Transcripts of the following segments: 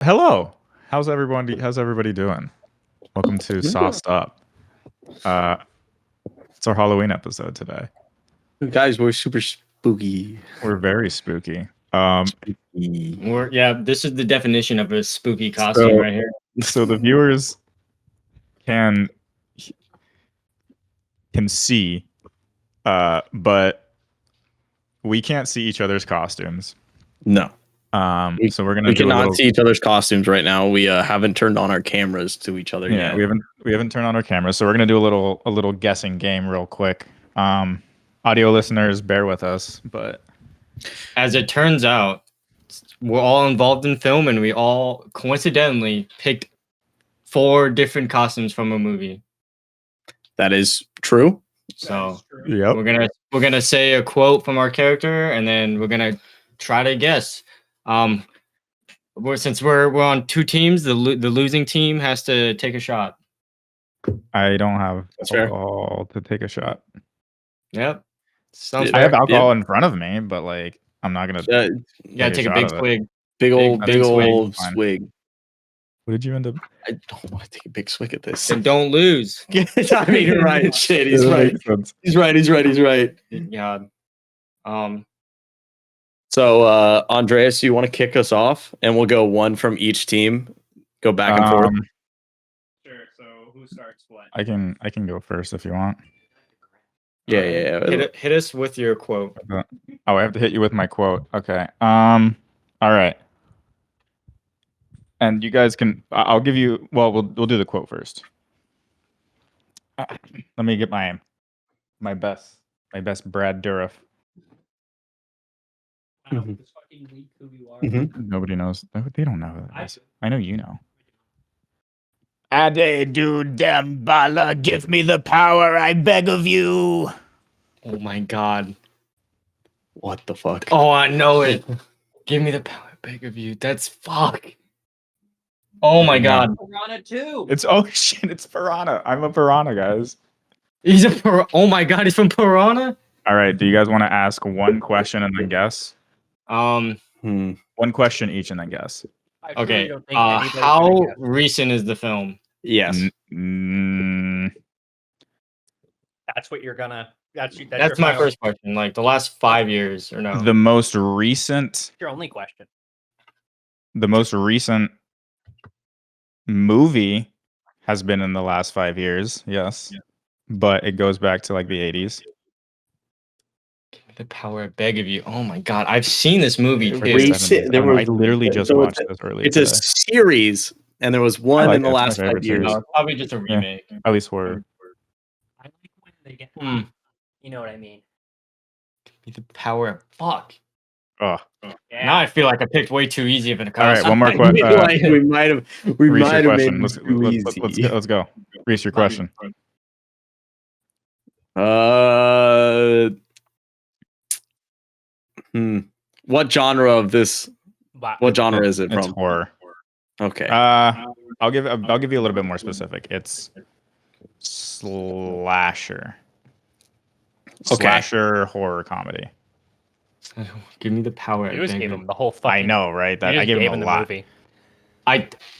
Hello. How's everybody doing? Welcome to Sauced Up. Uh, it's our Halloween episode today. Guys, we're super spooky. We're very spooky. This is the definition of a spooky costume right here. So the viewers can see, but we can't see each other's costumes. No. So we're gonna. We cannot see each other's costumes right now. We haven't turned on our cameras to each other yet. We haven't turned on our cameras, so we're gonna do a little guessing game real quick. Audio listeners, bear with us, but as it turns out, we're all involved in film, and we all coincidentally picked 4 different costumes from a movie. That is true. So yep. we're gonna say a quote from our character, and then we're gonna try to guess. Since we're on 2 teams, the losing team has to take a shot. I don't have alcohol to take a shot. Yep. I have alcohol in front of me, but like I'm not gonna. You gotta take a big swig. Big old swig. What did you end up? I don't want to take a big swig at this. And don't lose. I mean, you're right. Shit, he's right. He's right. Yeah. So, Andreas, you want to kick us off, and we'll go 1 from each team. Go back and forth. Sure. So, who starts what? I can go first if you want. Yeah. Hit us with your quote. Oh, I have to hit you with my quote. Okay. All right. And you guys can. I'll give you. Well, we'll do the quote first. Let me get my best Brad Dourif. I don't know this fucking week who you are. Nobody knows. They don't know this. I know you know. Ade do Dembala, give me the power, I beg of you. Oh my god. What the fuck? Oh, I know it. Give me the power, I beg of you. That's fuck. Oh my god. Piranha 2. It's shit, it's Piranha. I'm a Piranha, guys. He's a oh my god, he's from Piranha? All right, do you guys want to ask one question and then guess? One question each and then guess. Okay. How recent is the film? Yes. That's what you're gonna. That's my first question. Like the last 5 years or no? The most recent. Your only question. The most recent movie has been in the last 5 years. Yes, but it goes back to like the 80s. The power, I beg of you. Oh my god, I've seen this movie too. I literally just watched this earlier. It's today. A series, and there was one in the last 5 years. No, probably just a remake. Yeah, at least horror. I like when they get. You know what I mean. The power. Fuck. Oh. Yeah. Now I feel like I picked way too easy of an costume. All right, one more question. We might have made it too easy. Let's go. Reese, your question. What genre of this? What genre is it from? It's horror. Okay. I'll give you a little bit more specific. It's slasher. Okay. Slasher horror comedy. Give me the power. You just gave him the whole fucking. I know, right? That I gave him a lot. Movie.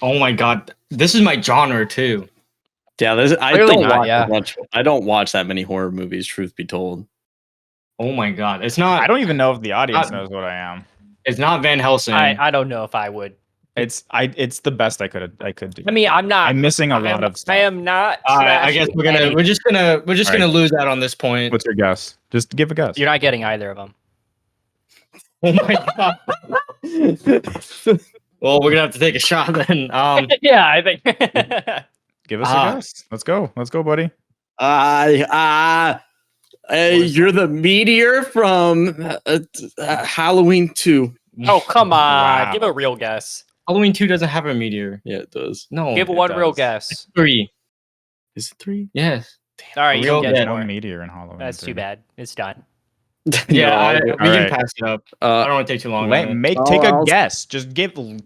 Oh my god, this is my genre too. Yeah, I don't watch that many horror movies. Truth be told. Oh my god, it's not. I don't even know if the audience knows what I am. It's not Van Helsing. I don't know if I would. It's the best I could do. I mean, I'm not. I'm missing a lot of stuff. I am not. I guess we're just gonna lose out on this point. What's your guess? Just give a guess. You're not getting either of them. Oh my god. Well, we're gonna have to take a shot then. Yeah, I think. Give us a guess. Let's go, buddy. You're the meteor from Halloween 2. Oh, come on. Wow. Give a real guess. Halloween 2 doesn't have a meteor. Yeah, it does. No. Give one real guess. 3. Is it 3? Yes. All right, Real you get get No more. meteor in Halloween. That's too bad. It's done. Yeah, we can right. pass it up. I don't want to take too long. Take a guess. Just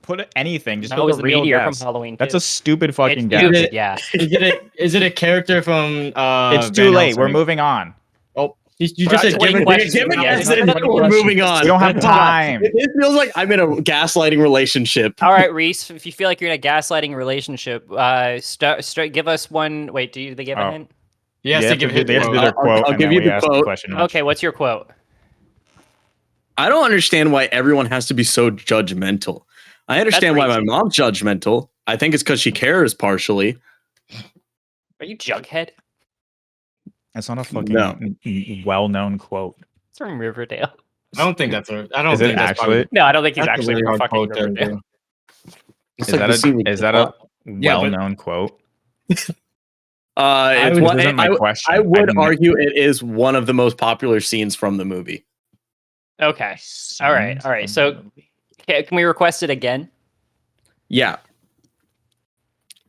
put anything. Just That go was with the a real meteor guess. from Halloween. That's a stupid fucking It's guess. Yeah. Is it a character from? It's too Van late. Helsing? We're moving on. Oh, You We're just at said 20 give it. questions. Give it Yeah, as it's in, not a we're question. moving on. We don't have Come on. time. It feels like I'm in a gaslighting relationship. All right, Reese. If you feel like you're in a gaslighting relationship, give us one. Wait, do they give a Oh. hint? He has They to have give to do- his they have to do quote. their quote, I'll and give then you we the ask the quote. question. Okay, what's your quote? I don't understand why everyone has to be so judgmental. I understand why my Reese. mom's judgmental. I think it's because she cares partially. Are you Jughead? It's not a fucking No. well-known quote. It's from Riverdale. I don't think that's a. I don't Is it think that's part of actually? No, I don't think he's That's a actually really from hard fucking quote there, Riverdale. dude. It's Is like that the scene we is that a Yeah, but- well-known quote? It's This one. isn't my question. I would didn't- argue it is one of the most popular scenes from the movie. Okay. All right. Scenes All right. from So the movie. can we request it again? Yeah.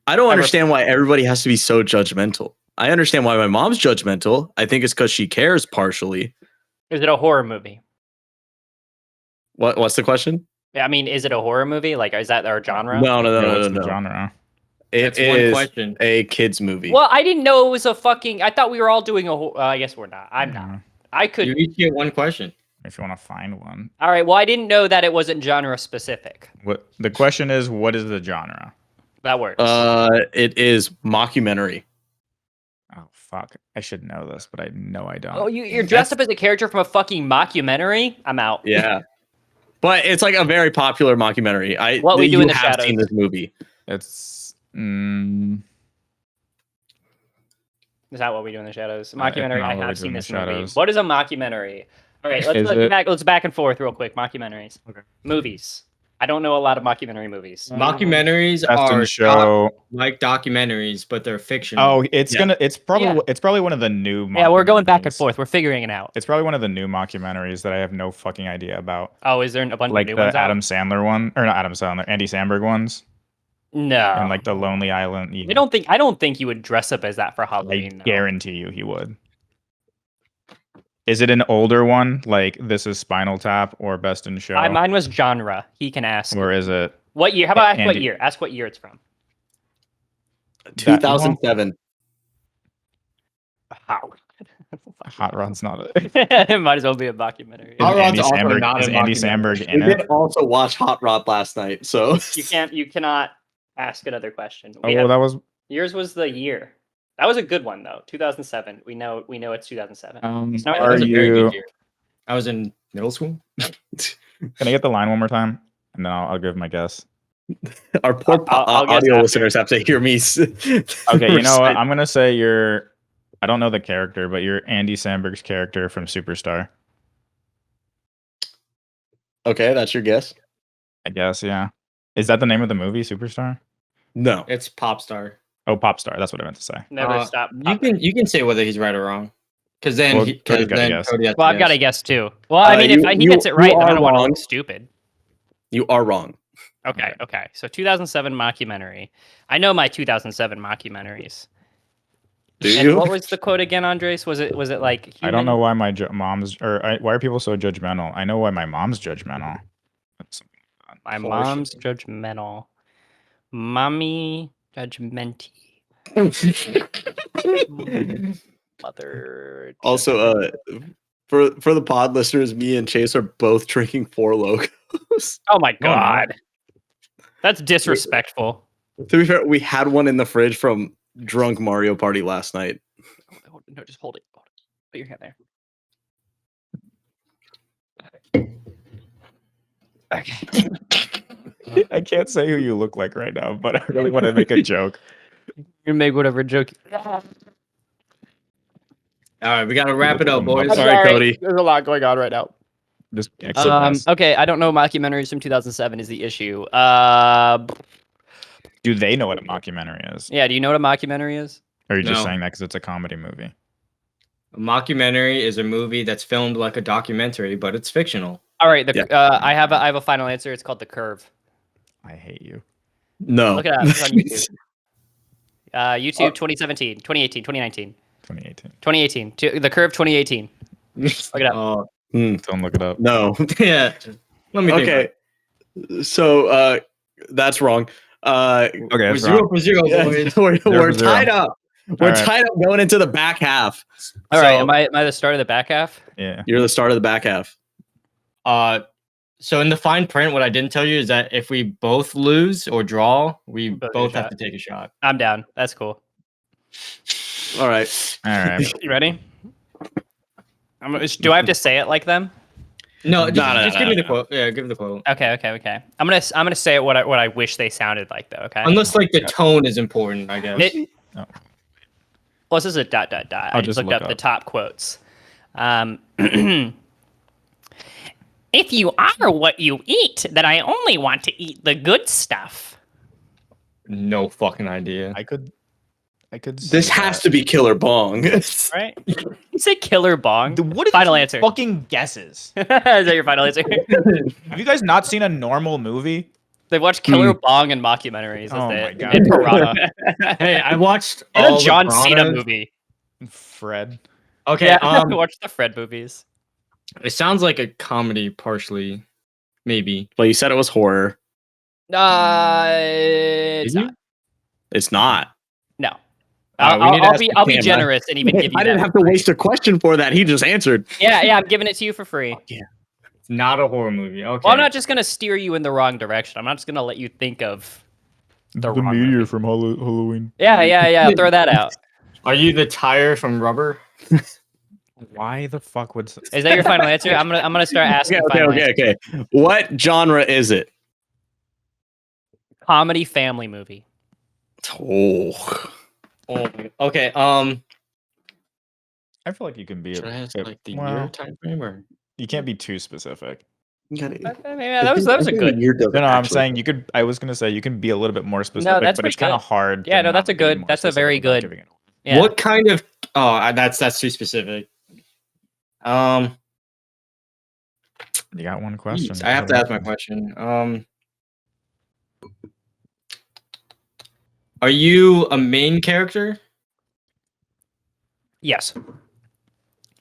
I don't understand why everybody has to be so judgmental. I understand why my mom's judgmental. I think it's because she cares partially. Is it a horror movie? What's the question? I mean, is it a horror movie? Like, is that our genre? No, Yeah, no, what's no, the no. genre? It That's one is question. a kids movie. Well, I didn't know it was a fucking. I thought we were all doing a. I guess we're not. I'm not. I could. You each get one question. If you want to find one. All right. Well, I didn't know that it wasn't genre specific. What the question is? What is the genre? That works. It is mockumentary. Oh fuck! I should know this, but I know I don't. Oh, you're dressed up as a character from a fucking mockumentary? I'm out. Yeah. But it's like a very popular mockumentary. What We Do in the have Shadows. seen this movie. It's Is that what we do in the shadows? If Mockumentary. not, I What We have Do seen in the this movie. Shadows. What is a mockumentary? All right, Is it- let's back and forth real quick. Mockumentaries. Okay. Movies. I don't know a lot of mockumentary movies. Documentaries Best are in Show. like documentaries, but they're fictional. Oh, it's Yeah. It's probably Yeah. it's probably one of the new. Yeah, we're going back and mockumentaries. forth. We're figuring it out. It's probably one of the new mockumentaries that I have no fucking idea about. Oh, is there a bunch Like of new the ones Adam out? Sandler one, or not Adam Sandler, Andy Samberg ones, No. and like the Lonely Island. I don't think you would dress up as that for I Halloween. though. guarantee you he would. Is it an older one like This Is Spinal Tap or Best in Show, Mine was genre. He can ask. or is it What year? How about ask what Andy- year? Ask what year it's from. 2007. How? Hot Rod's not it might as well be a documentary. Is Hot Rod's Andy also Samberg, not is a Andy mockumentary. Samberg in We it? did also watch Hot Rod last night, so You cannot ask another question. Oh, well, that was Yours was the year. That was a good one though. 2007. We know it's 2007. No, That are was a very you? good year. I was in middle school. Can I get the line one more time, and then I'll give my guess. our poor I'll guess audio after. listeners have to hear me. Okay, you know what? I'm gonna say you're. I don't know the character, but you're Andy Samberg's character from Superstar. Okay, that's your guess. I guess, yeah. Is that the name of the movie, Superstar? No. It's Popstar. Oh, Popstar. That's what I meant to say. Never stop. You can say whether he's right or wrong, because then Well, Cody Cody's gotta guess. Cody has Well, to I've got to guess. guess too. Well, I mean, if he you- gets it right, you then I are don't want to wrong. look stupid. You are wrong. Okay, okay. So 2007 mockumentary. I know my 2007 mockumentaries. Do And you? what was the quote again, Andres? Was it like? I don't human? know why my mom's why are people so judgmental? I know why my mom's judgmental. That's- My For mom's sure. judgmental. Mommy judgmenty. Mother. Also, for the pod listeners, me and Chase are both drinking Four Locos. Oh my no. god. That's disrespectful. To be fair, we had one in the fridge from drunk Mario Party last night. No, just hold it. Put your hand there. Okay. I can't say who you look like right now, but I really want to make a joke. You make whatever joke. All right, we gotta wrap it up, boys. I'm sorry, Cody. There's a lot going on right now. Just excellent. Okay, I don't know mockumentaries from 2007 is the issue. Do they know what a mockumentary is? Yeah, do you know what a mockumentary is? Or are you just No. saying that because it's a comedy movie? A mockumentary is a movie that's filmed like a documentary, but it's fictional. All right, Yeah. I have a final answer. It's called The Curve. I hate you. No. Look it up. It's on YouTube. YouTube 2017, 2018, 2019, 2018. 2018. The Curve 2018. Look it up. Oh, Don't look it up. No. yeah. Let me think. Okay. So that's wrong. Okay, We're that's 0 wrong. for 0, Yeah, boys. we're for zero. tied up. We're Alright. tied up going into the back half. All right, So- am I the start of the back half? Yeah. You're the start of the back half. So in the fine print, what I didn't tell you is that if we both lose or draw, we Both both get a have to take a shot. I'm down. That's cool. All right. All right. You ready? Do I have to say it like them? No, just, no, just no, give me no. the quote. Yeah, give me the quote. Okay. I'm gonna say it what I wish they sounded like though. Okay. Unless like the tone is important, I guess. Well, this is a dot. I I'll just just looked look up the up. top quotes. If you are what you eat, then I only want to eat the good stuff. No fucking idea. I could. This has to be Killer Bong. Right? You say killer bong. What are Final these answer. fucking guesses? Is that your final answer? Have you guys not seen a normal movie? They watch Killer Bong and mockumentaries. Oh That's my it. God. And Piranha. Hey, I watched And all a the John Cena Piranhas. movie. Fred. Okay, Yeah, I watched the Fred movies. it sounds like a comedy partially, maybe. Well, you said it was horror. It's Did you? not. It's not. No. We need to ask I'll be Cam, generous and even give you I didn't that. have to waste a question for that. He just answered. Yeah, I'm giving it to you for free. It's not a horror movie. Okay. Well, I'm not just gonna steer you in the wrong direction. I'm not just gonna let you think of the wrong movie. from Halloween. Yeah. Throw that out. Are you the tire from Rubber? Why the fuck would? Is that your final answer? I'm gonna start asking. final answers. Okay. What genre is it? Comedy family movie. Oh. Oh, okay. I feel like you can be. Should I ask like the well, year time frame or? you can't be too specific. Yeah, that was a good. No, I'm saying you could. I was gonna say you can be a little bit more specific, that's but it's pretty kind of good. hard. Yeah, to no, that's not a good- be more that's a very specific without good- giving it away. Yeah. What kind of? Oh, that's too specific. You got one question. I have to ask my question. Are you a main character? Yes.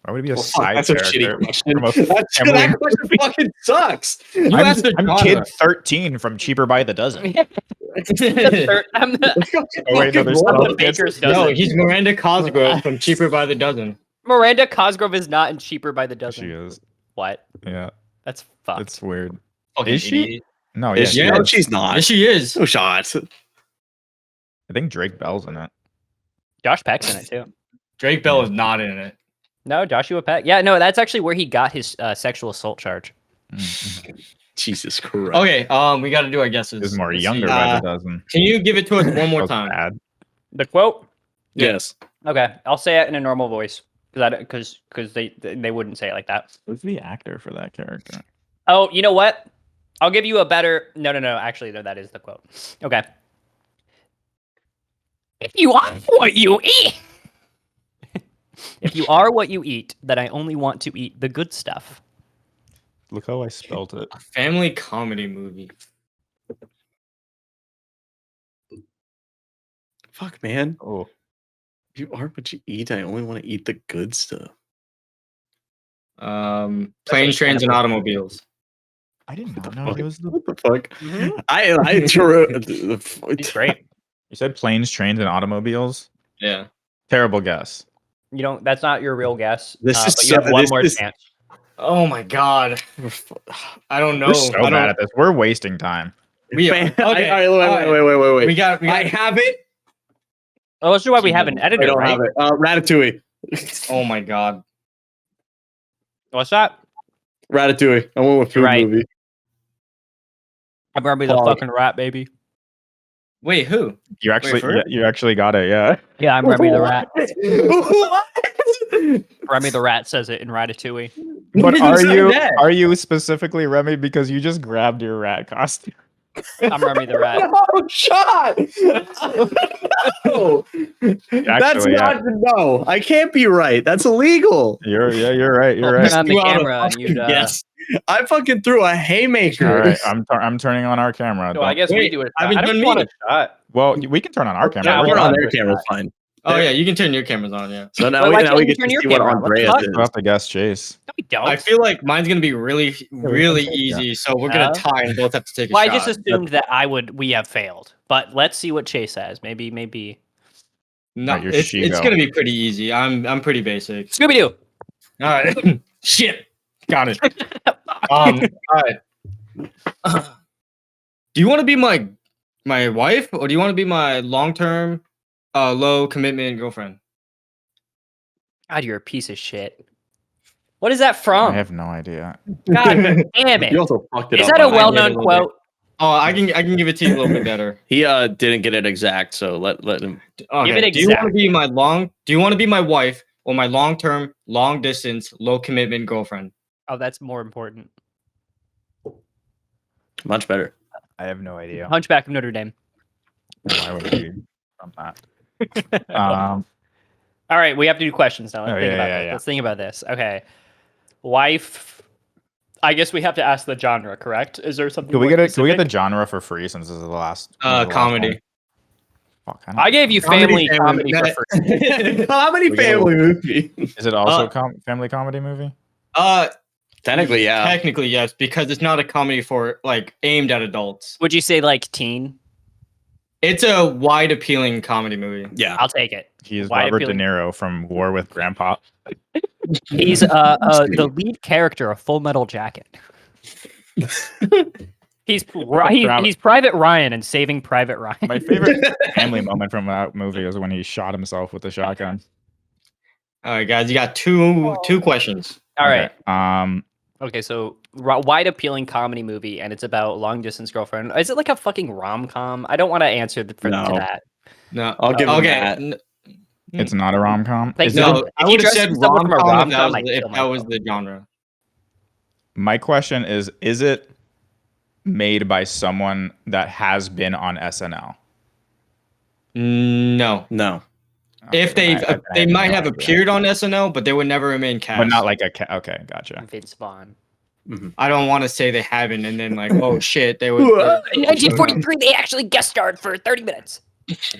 Why would it be a Well, fuck, side that's a shitty character? question. from a That family question fucking sucks. You I'm, asked the I'm genre. kid 13 from Cheaper by the Dozen. I'm the, Oh wait, no, there's I'm still the baker's No, dozen. he's Miranda Cosgrove from Cheaper by the Dozen. Miranda Cosgrove is not in Cheaper by the Dozen. She is. What? Yeah, That's fucked. it's weird. Fucking Is she? idiot. No, yeah, Is she? she No, is. she's not. Yes, she is. No shot. I think Drake Bell's in it. Josh Peck's in it too. Drake Bell is not in it. No, Joshua Peck. Yeah, no, that's actually where he got his sexual assault charge. Jesus Christ. Okay, we got to do our guesses. Is more Let's see. younger by the dozen. Can you give it to us one That more was time? bad. The quote. Yes. Okay, I'll say it in a normal voice because they wouldn't say it like that. Who's the actor for that character? Oh, you know what? I'll give you a better. No. Actually, no, that is the quote. Okay. If you are what you eat, if you are what you eat, then I only want to eat the good stuff. Look how I spelled it. A family comedy movie. Fuck, man. Oh, You are what you eat. I only want to eat the good stuff. Planes, trains, and automobiles. I did not What the know fuck? it was the. What the fuck? I drew. He's great. You said planes, trains, and automobiles. Yeah. Terrible guess. You don't. That's not your real guess. This is but you have so- one this more is- chance. Oh my god. I don't know. We're so I don't- bad at this. We're wasting time. We, Fan- okay, all right, wait. We got. I have it. Oh, that's why we have an I editor, don't right? have it. Ratatouille. Oh my god. What's that? Ratatouille. I went with food Right. movie. I'm gonna be the Pog. fucking rat, baby. Wait, who? You actually, for it? you actually got it. Yeah. Yeah, I'm Remy the rat. What? Remy the rat says it in Ratatouille. But didn't are say you that. are you specifically Remy because you just grabbed your rat costume? I'm Remy the rat. No shot. No. That's Actually, not no. I can't be right. That's illegal. You're right. You're Turn right. on the You out of camera and you'd. Yes. I fucking threw a haymaker. All right. I'm turning on our camera. No, I Don't- guess we Wait, do it. I haven't I don't done want me. a shot. Well, we can turn on our camera. Yeah, We're we're on not- their camera. Fine. Oh yeah, you can turn your cameras on. Yeah. So now Well, we why now can't we you get turn to your see what camera on? What the Andreas fuck? is. We'll have to guess Chase. No, we don't. I feel like mine's gonna be really, really Yeah. easy. So we're gonna Yeah. tie and both have to take a well, I shot. just assumed that we have failed. But let's see what Chase says. Maybe. No, Right, you're it's Shigo. gonna be pretty easy. I'm pretty basic. Scooby Doo. All right. Shit. Got it. All right. Do you want to be my wife or do you want to be my long-term low commitment girlfriend? God, you're a piece of shit. What is that from? I have no idea. God damn it. You also fucked it Is up. that a I get it well-known little quote? Oh, I can give it to you a little bit better. bit. He didn't get it exact, so let him. Okay. Give it Do you want to exact. be my Do you want to be my wife or my long-term, long-distance, low commitment girlfriend? Oh, that's more important. Much better. I have no idea. Hunchback of Notre Dame. Why would we from that? All right, we have to do questions now. Let's Oh, think yeah, about yeah, this. yeah. Let's think about this. Okay. Wife. I guess we have to ask the genre, correct? Is there something Can we more get it? Can we get the specific? genre for free since this is the last? this is the last Comedy. one? Fuck, I don't- I gave you family comedy for That- free. Comedy We gotta- family movie. Is it also Uh, family comedy movie? Technically, yeah. Technically, yes, because it's not a comedy for like aimed at adults. Would you say like teen? It's a wide appealing comedy movie. Yeah. I'll take it. He is Wide Robert appealing. De Niro from War with Grandpa. He's the lead character of Full Metal Jacket. He's Private Ryan in Saving Private Ryan. My favorite family moment from that movie was when he shot himself with a shotgun. All right, guys, you got two questions. All right. Okay, Okay, so wide appealing comedy movie, and it's about long distance girlfriend. Is it like a fucking rom com? I don't want to answer to No. that. No, I'll give him okay. that. it's not a rom com. Thank No, you. I If you would have dress said yourself up from a rom-com if rom-com, I'd kill that was myself. the genre. My question is it made by someone that has been on SNL? No. No. If Okay, they I might no have idea. appeared on SNL, but they would never remain cast. But not like a okay, gotcha. Vince Vaughn. I don't want to say they haven't, and then like, oh shit, they would. In 1943, they actually guest starred for 30 minutes.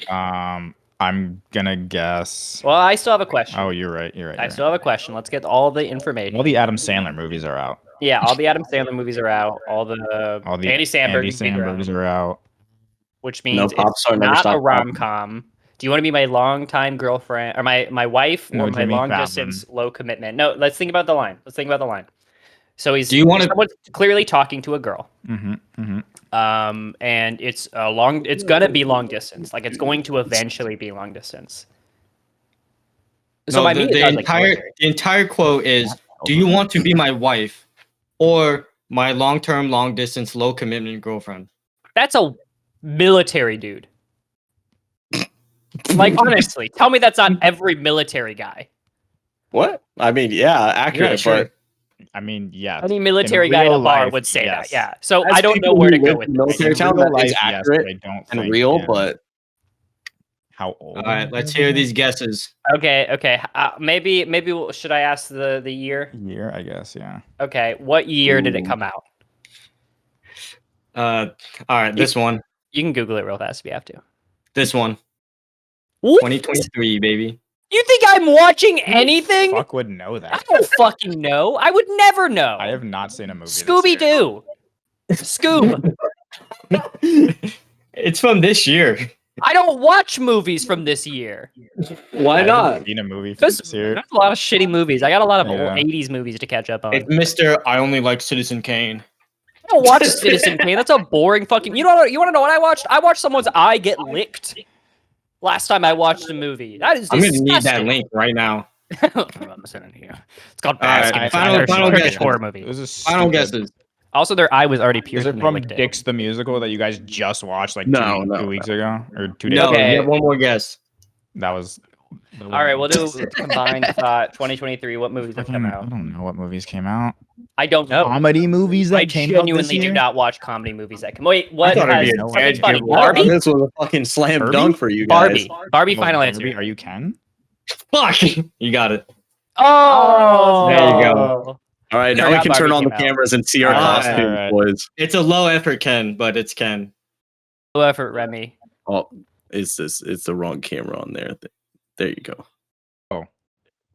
I'm gonna guess. Well, I still have a question. Oh, you're right. You're right. I You're still have a question. Let's get all the information. right. All the Adam Sandler movies are out. Yeah, all the Adam Sandler movies are out. All the Andy Samberg movies are out, Sandbergs are out. which means No, Pop it's Star Never not a Stop rom com. Do you want to be my longtime girlfriend or my wife No, or my Jimmy long Fallon. distance low commitment? No, let's think about the line. So Do you wanna- someone's clearly talking to a girl. Mm-hmm, mm-hmm. And it's gonna be long distance. Like it's going to eventually be long distance. So No, by the, me, it the sounds like entire military. the entire quote is: "Do you want to be my wife, or my long-term, long-distance, low-commitment girlfriend?" That's a military dude. Like honestly, tell me that's not every military guy. What? I mean, yeah, accurate, Yeah, sure. but I mean, yeah. Any military guy in a real bar life, would say yes. that. Yeah. So As I don't know people where who to go live with in this. military In town, real that life, is yes, accurate but I don't and think, real, yeah. but How old? All right, let's hear these guesses. Okay. Maybe should I ask the year? Year, I guess. Yeah. Okay. What year did it Ooh. come out? All right, this one, You can Google it real fast if you have to. this one, What? 2023, baby. You think I'm watching anything? Fuck would know I that. don't fucking know. I would never know. I have not seen a movie. this Scooby year. Doo. Scoob. It's from this year. I don't watch movies from this year. why I haven't not? Seen a movie from Because this year. there's a lot of shitty movies. I got a lot of Yeah. old 80s movies to catch up on. It's Mr. I only like Citizen Kane. I don't watch Citizen Kane. That's a boring fucking. You want to know what I watched? I watched someone's eye get licked. Last time I watched a movie. That is I'm gonna disgusting. need that link right now. I'm sending it here. It's called All right, Basket. final Turkish guess. horror It movie. was a Final stupid- guesses. Also, their eye was already Is pierced. it when they from licked it. Dix the Musical that you guys just watched like No, two no, weeks ago or 2 days No, ago? Okay. you have one more guess. That was. the All right, one- we'll do combined 2023. What movies have Fucking- come I out? don't know what movies came out. I don't know. Comedy movies that I came out this genuinely do year? not watch comedy movies that come. Wait, what? thought it'd Has, be a something dead funny. giveaway. Barbie. This was a fucking slam Barbie? dunk for you guys. Barbie. Oh, Final Barbie, answer. Are you Ken? Fuck, you got it. Oh, There you go. All right, now we Forgot can turn Barbie on the came out. cameras and see our All right. costumes, All right. boys. It's a low effort Ken, but it's Ken. Low effort, Remy. Oh, it's the wrong camera on there. There you go.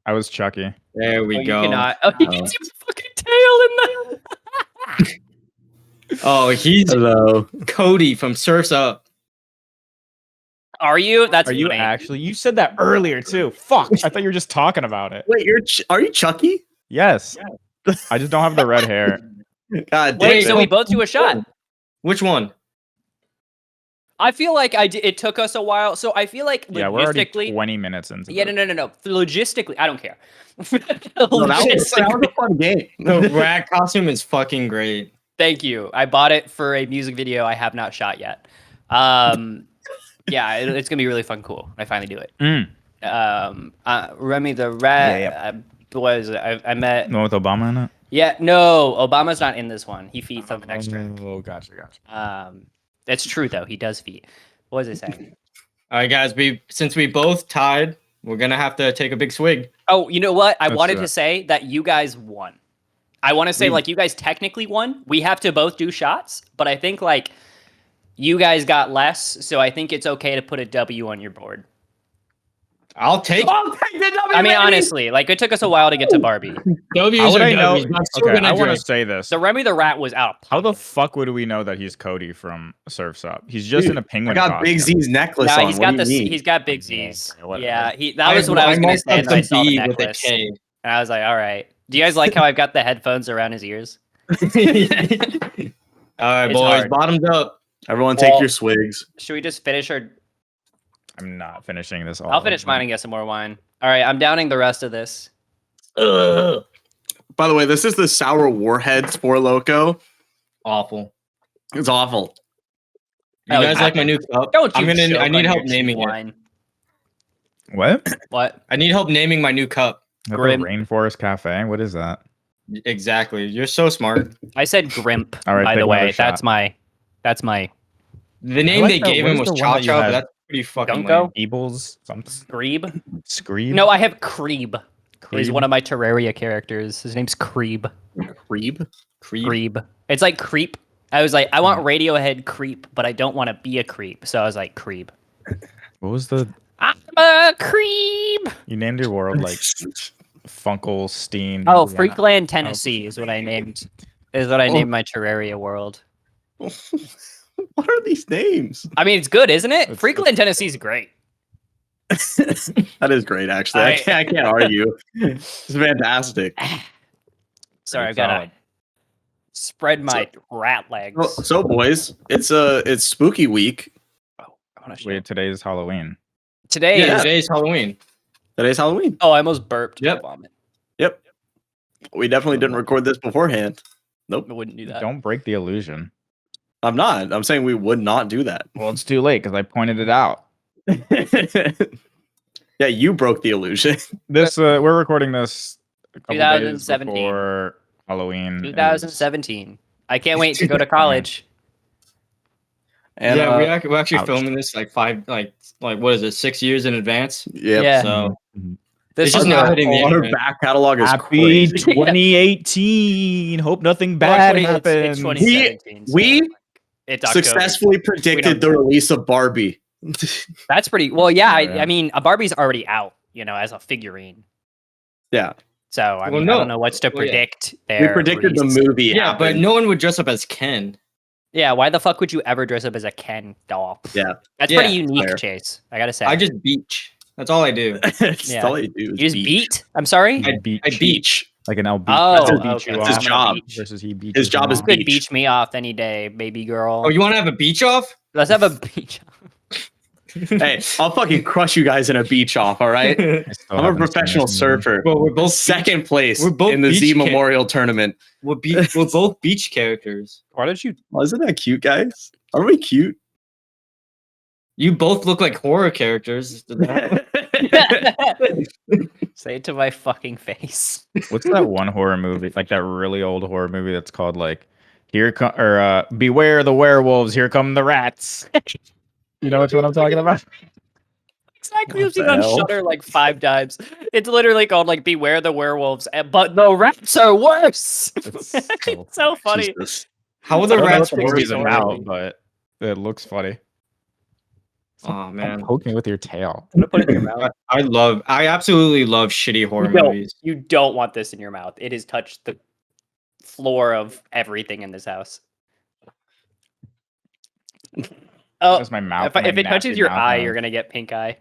I was Chucky. There we Oh, go. You cannot. Oh, you can see his fucking tail in the. Oh, he's Hello. Cody from Surf's Up. Are you? That's Are you funny. actually? You said that earlier too. Fuck. I thought you were just talking about it. Wait, are you Chucky? Yes. I just don't have the red hair. God damn Wait, it. so we both do a shot. Which one? I feel like it took us a while. So I feel like Yeah, we're already logistically. 20 minutes into Yeah, this. no. Logistically, I don't care. No, that was a fun game. The rat costume is fucking great. Thank you. I bought it for a music video I have not shot yet. Yeah, it's gonna be really fun. Cool. I finally do it. Remy the Rat. Yeah, I met. The one with Obama in it? Yeah, no, Obama's not in this one. He feeds something extra. Oh, gotcha. That's true though. He does feed. What was I saying? All right, guys. Since we both tied, we're gonna have to take a big swig. Oh, you know what? I Let's wanted do to it. say that you guys won. I want to say like you guys technically won. We have to both do shots, but I think like you guys got less, so I think it's okay to put a W on your board. I'll take the W, I mean, baby! honestly, like it took us a while to get to Barbie. W's How would or I know? W's, but I'm still Okay, gonna I want to drink. say this. The Remy the Rat was out. How the fuck would we know that he's Cody from Surf's Up? He's just Dude, in a I penguin got costume. Big Z's necklace Nah, on. he's What got do you this. mean? He's got big Okay, Z's. whatever. Yeah, that was what I was gonna marked say. up And I saw the B with a necklace, K. and I was like, all right. Do you guys like how I've got the headphones around his ears? All right, It's boys. hard. Bottoms up. Everyone take Well- your swigs. Should we just finish our? I'm not finishing this all. I'll finish mine and get some more wine. All right, I'm downing the rest of this. Ugh. By the way, this is the Sour Warheads Four Loco. Awful. It's awful. You Oh, guys yeah. like my new cup? Don't you? I'm gonna. choke I need on help your cheap naming it. wine. What? What? I need help naming my new cup. Is that the Grim. Rainforest Cafe? What is that? Exactly. You're so smart. I said Grimp. All right, by take the way, another shot. The name like they that. gave What him is was the one Cha that you Cha, but had? that's pretty fucking Don't go. lame. Eebles? Something? Grebe. Screeb? No, I have Creeb. He's Creeb? one of my Terraria characters. His name's Creeb. Creeb. Creep. Creeb. It's like Creep. I was like, I want Radiohead Creep, but I don't want to be a creep. So I was like, Creeb. What was the... I'm a creep. You named your world like Funkelstein. Oh, Louisiana. Freakland, Tennessee is what I named. Is what I Oh. named my Terraria world. What are these names? I mean, it's good, isn't it? It's- Freakland, Tennessee is great. That is great, actually. I can't argue. It's fantastic. Sorry, I've Pretty got to solid. spread my rat legs. So, boys, it's spooky week. I wanna show- Wait, today's Halloween. Today Yeah, is. today's Halloween. Today's Halloween. Oh, I almost burped. Yep. Vomit. Yep. We definitely didn't record this beforehand. I wouldn't do that. Don't break the illusion. I'm not. I'm saying we would not do that. Well, it's too late because I pointed it out. Yeah, you broke the illusion. This we're recording this a couple days 2017. before Halloween. is- 2017. I can't wait to go to college. And, yeah, we're actually ouch. filming this like what is it, 6 years in advance? yep. Yeah. So This It's just is not the- hitting the Our internet. back catalog is Happy crazy. 2018. Hope nothing Well, bad 20 it's happens. 2017. so we it's October. Successfully We predicted don't- the release of Barbie. That's pretty well. Yeah, Yeah. I mean, a Barbie's already out, as a figurine. Yeah, So I Well, mean, I no. don't know what's to Well, yeah. predict. we There, predicted the movie. yeah, but happened. no one would dress up as Ken. Yeah, why the fuck would you ever dress up as a Ken doll? Yeah, That's Yeah, pretty unique, fair. Chase. I gotta say. I just beach. That's all I do. It's Yeah. all you do. you Is just beat. I'm sorry. I beat I beach. like an LB. Oh, That's his- beat okay. you that's his off job. versus he beat His you job is off. Could beach. beach me off any day, baby girl. Oh, you want to have a beach off? Let's have a beach. Hey, I'll fucking crush you guys in a beach off. All right. I still I'm a haven't seen professional this movie. surfer. Well, we're both Second place we're both in the Z beach kids. Memorial Tournament. we're both beach characters. Why don't you? Oh, isn't that cute, guys? Are we cute? You both look like horror characters. Say it to my fucking face. What's that one horror movie? Like that really old horror movie that's called like Beware the Werewolves, Here Come the Rats. You know which one I'm talking about? Exactly. What I've seen the on hell? Shudder like 5 times. It's literally called like Beware the Werewolves, but the rats are worse. It's It's so funny. Jesus. How are I the don't know rats what the movie's fixed about, but it looks funny. Oh man, Poke me with your tail. I'm gonna put it in your mouth. I absolutely love shitty horror No. movies. You don't want this in your mouth. It has touched the floor of everything in this house. Oh, That's my mouth. if my it touches nasty your mouth eye, nose. you're gonna get pink eye.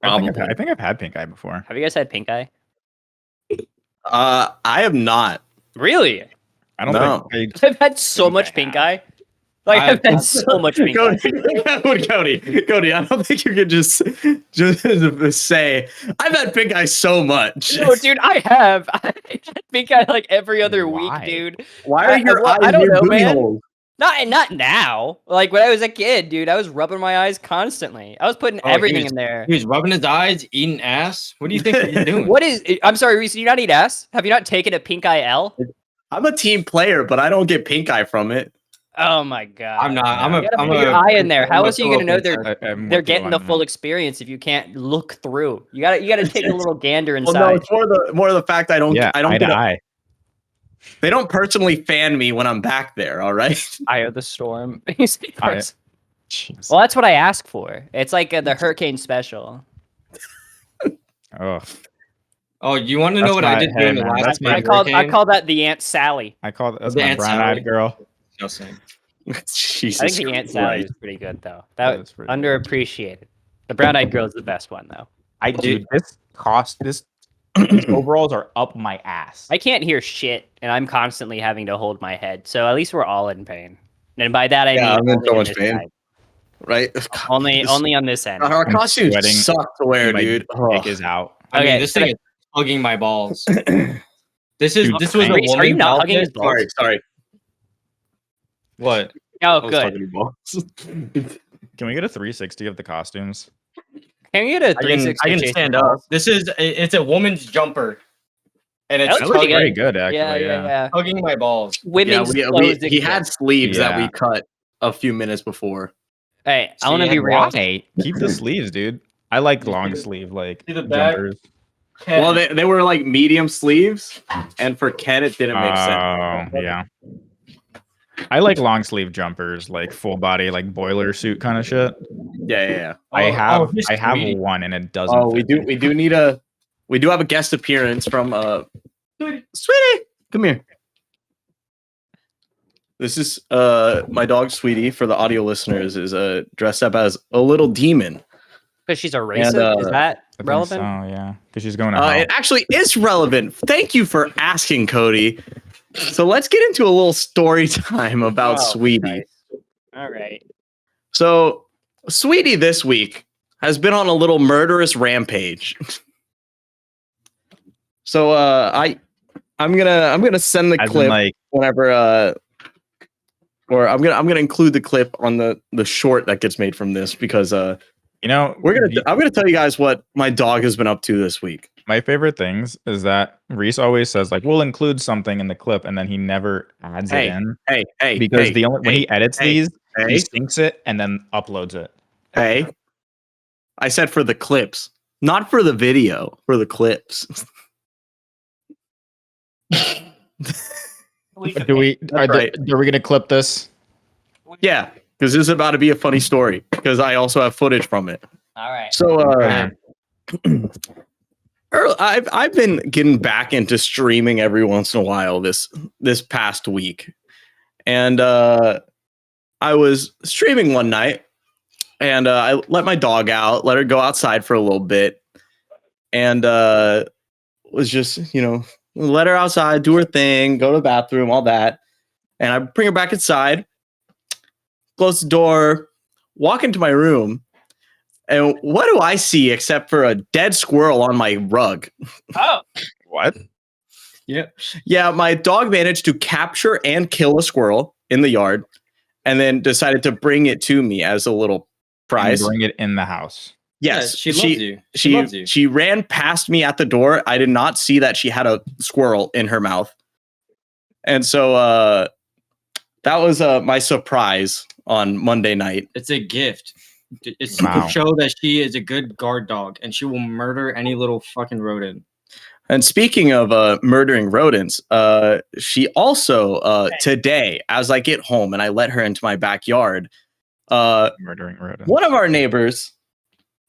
I think I've had pink eye before. Have you guys had pink eye? I have not. Really? I don't No. think I've had so think much I pink have. eye. Like I've had so much pink eye. Cody, I don't think you could just say I've had pink eye so much. No, dude, I have. I had pink eye like every other week, Why? dude. Why are your well, eyes I don't near know, booty man. holes? Not now. Like when I was a kid, dude, I was rubbing my eyes constantly. I was putting Oh, he everything was- in there. He was rubbing his eyes, eating ass. What do you think you're doing? What is? I'm sorry, Reese. Do you not eat ass? Have you not taken a pink eye L? I'm a team player, but I don't get pink eye from it. Oh my god. I'm not. I'm You a. gotta I'm put a. your eye in there. I'm How a else are you gonna know pillow they're I'm they're with you getting the on full that. experience if you can't look through? You gotta take a little gander Well, inside. no, it's more of the fact I don't. Yeah, I don't eye get. to eye. They don't personally fan me when I'm back there. All right. Eye of the storm. You say Eye- first. Jeez. Well, that's what I ask for. It's like the hurricane special. Oh, Oh, you want to know That's what I my- did hey, during the man, last that's my I big call hurricane? that the Aunt Sally. I call that's The my Aunt brown-eyed Sally. girl. Just saying. Jesus I think the Aunt Sally Christ. is pretty good though. That That is pretty good. underappreciated. The brown-eyed girl is the best one though. Dude, these overalls are up my ass. I can't hear shit, and I'm constantly having to hold my head. So at least we're all in pain. And by that I Yeah, mean I'm in only so on much this pain. side. Right? Only This- only on this end. Our I'm costumes sweating. suck to wear, My dude. dick is out. I mean, Okay, this so- thing is hugging my balls. This Dude, was a are you woman's not hugging his outfit. balls? Sorry. What? Oh, I was good. talking to balls. Can we get a 360 of the costumes? Can you get a I 360? can Jason stand up. Balls? It's a woman's jumper, and it's That looks pretty Very good. good, actually. Yeah. hugging my balls. Yeah, Women's clothes he had exist. sleeves that we Yeah. cut a few minutes before. Hey, I want to See, be real. Why? Keep the sleeves, dude. I like long sleeve, like See the back? jumpers. Well, they were like medium sleeves, and for Ken, it didn't make sense. Oh, yeah. I like long sleeve jumpers, like full body, like boiler suit kind of shit. Yeah. I have he's I have sweet. one and it doesn't. Oh, we fit do. me. We do have a guest appearance from Sweetie. Come here. This is my dog Sweetie. For the audio listeners, is dressed up as a little demon. Because she's a racist. Is that I think relevant? So yeah, because she's going to hell. It actually is relevant. Thank you for asking, Cody. So let's get into a little story time about Oh, Sweetie. Christ. All right. So Sweetie this week has been on a little murderous rampage. So I'm gonna send the As in, clip like, whenever or I'm gonna include the clip on the short that gets made from this because you know, I'm gonna tell you guys what my dog has been up to this week. my favorite things is that Reese always says like we'll include something in the clip, and then he never adds Hey, it in Hey, because hey, the only when he edits hey, these, he hey, syncs it and then uploads it. hey, I said for the clips, not for the video, for the clips. Do we That's right. are we gonna clip this? Yeah, because this is about to be a funny story because I also have footage from it. All right. So Okay. I've been getting back into streaming every once in a while this past week, and I was streaming one night, and I let my dog out, let her go outside for a little bit, and was just let her outside, do her thing, go to the bathroom, all that, and I bring her back inside, close the door, walk into my room. And what do I see except for a dead squirrel on my rug? Oh, What? Yeah, my dog managed to capture and kill a squirrel in the yard and then decided to bring it to me as a little prize. Bring it in the house. Yes, she loves you. She loves you. She ran past me at the door. I did not see that she had a squirrel in her mouth. And so that was my surprise on Monday night. It's a gift. It's Wow. to show that she is a good guard dog and she will murder any little fucking rodent. And speaking of murdering rodents, she also today, as I get home and I let her into my backyard, Murdering rodents. one of our neighbors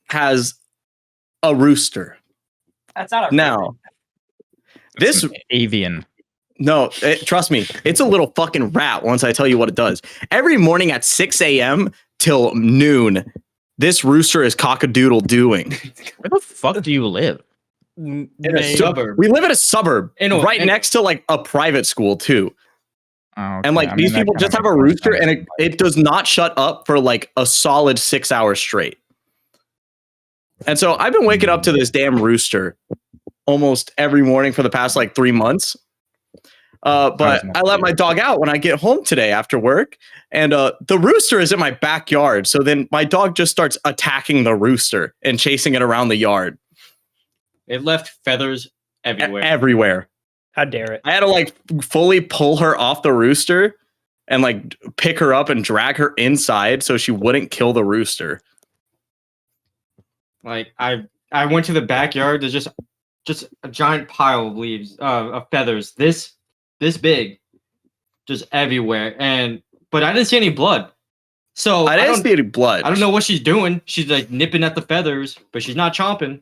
has a rooster. that's not a Now, It's this an avian. no, trust me, it's a little fucking rat. Once I tell you what it does, every morning at 6 a.m. till noon. This rooster is cock-a-doodle doing. Where the fuck do you live? In a suburb. We live in a suburb right in- next to like a private school too. Oh, And okay. like I mean, these that people kinda just have makes a more rooster sense. and it does not shut up for like a solid 6 hours straight. And so I've been waking up to this damn rooster almost every morning for the past like 3 months. But I let my dog out when I get home today after work, and the rooster is in my backyard. So then my dog just starts attacking the rooster and chasing it around the yard It left feathers everywhere. everywhere. How dare it? I had to like fully pull her off the rooster and like pick her up and drag her inside so she wouldn't kill the rooster. Like I went to the backyard. There's just a giant pile of leaves, of feathers, this big, just everywhere. But I didn't see any blood. So I didn't see any blood. I don't know what she's doing. She's like nipping at the feathers, but she's not chomping.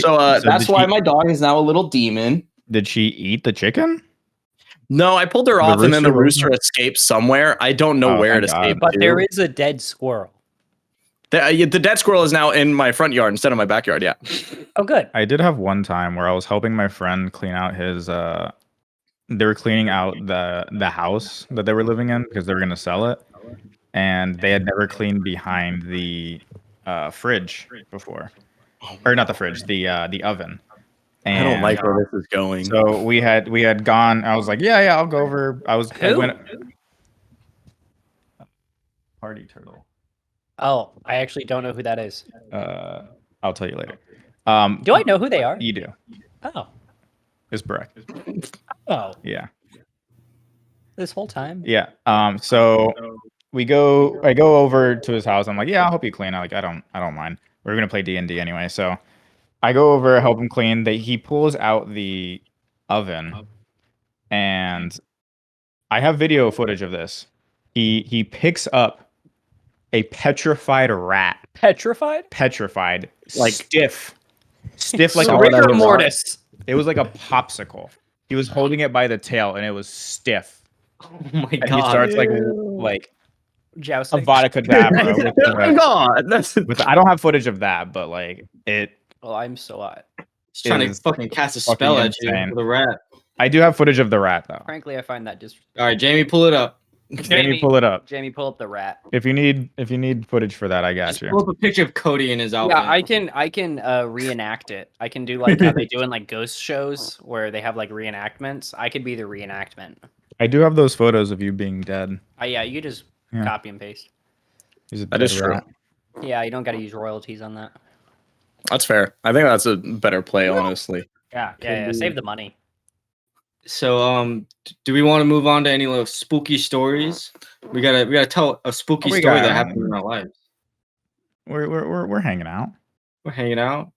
So that's did why she- my dog is now a little demon. Did she eat the chicken? No, I pulled her The off and then the rooster rooster escaped somewhere. I don't know Oh, where thank it God. escaped. But to. there is a dead squirrel. The dead squirrel is now in my front yard instead of my backyard. Yeah. Oh, good. I did have one time where I was helping my friend clean out his they were cleaning out the house that they were living in because they were going to sell it, and they had never cleaned behind the fridge before. Or not the fridge, the oven. I don't And like where this is going. so we had gone. I was like, yeah, I'll go over. I Who? went party turtle. Oh, I actually don't know who that is. I'll tell you later. Do I know who they are? You do. Oh. It's Breck. Oh, Yeah. this whole time? Yeah. So I go over to his house. I'm like, yeah, I'll help you clean. I don't mind. We're gonna play D&D anyway. So I go over, help him clean. He pulls out the oven, and I have video footage of this. He picks up a petrified rat, Petrified? Like- stiff like So a rigor rock. mortis. It was like a popsicle. He was holding it by the tail, and it was stiff. Oh my And god! he starts like a Jousting. vodka dabber with Oh God, that's I don't have footage of that, but like it. Well, I'm so hot. He's trying is to fucking cast a fucking spell at you insane. with a rat. I do have footage of the rat though. Frankly, I find that just. All right, Jamie, pull it up. Jamie, pull it up. Jamie, pull up the rat. If you need footage for that, I got Just you. pull up a picture of Cody in his outfit. Yeah, I can reenact it. I can do like how they do in like ghost shows where they have like reenactments. I could be the reenactment. I do have those photos of you being dead. Yeah, you could just Yeah. copy and paste. He's a That dead is true. rat. Yeah, you don't got to use royalties on that. That's fair. I think that's a better play, honestly. Yeah. Save the money. So, do we want to move on to any little spooky stories? We gotta tell a spooky We story got- that happened in our lives. We're hanging out. We're hanging out.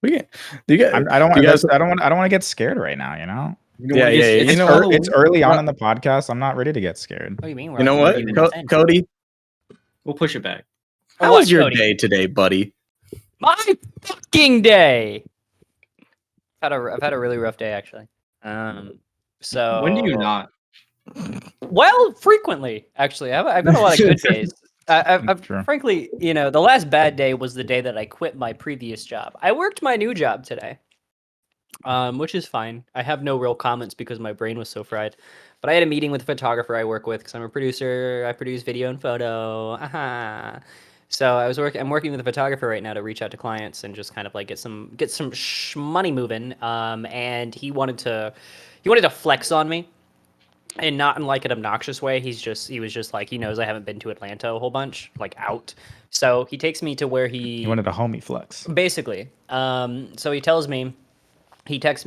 We get. Do you get? I don't you want. guys- I don't want to get scared right now. You know. You know Yeah, what, yeah, it's- yeah. it's You know, Halloween. It's early on in the podcast. I'm not ready to get scared. What do you mean? You know what, Cody? We'll push it back. How What, was your Cody? day today, buddy? My fucking day. I've had a really rough day actually. So When do you not? Well, frequently actually. I've had a lot of good days. I've True. frankly, the last bad day was the day that I quit my previous job. I worked my new job today, which is fine. I have no real comments because my brain was so fried. But I had a meeting with a photographer I work with because I'm a producer. I produce video and photo. So I'm working with a photographer right now to reach out to clients and just kind of like get some money moving. And he wanted to flex on me. And not in like an obnoxious way. He was just like, he knows I haven't been to Atlanta a whole bunch, like out. So he takes me to where You wanted a homie flex. basically. So he texts me,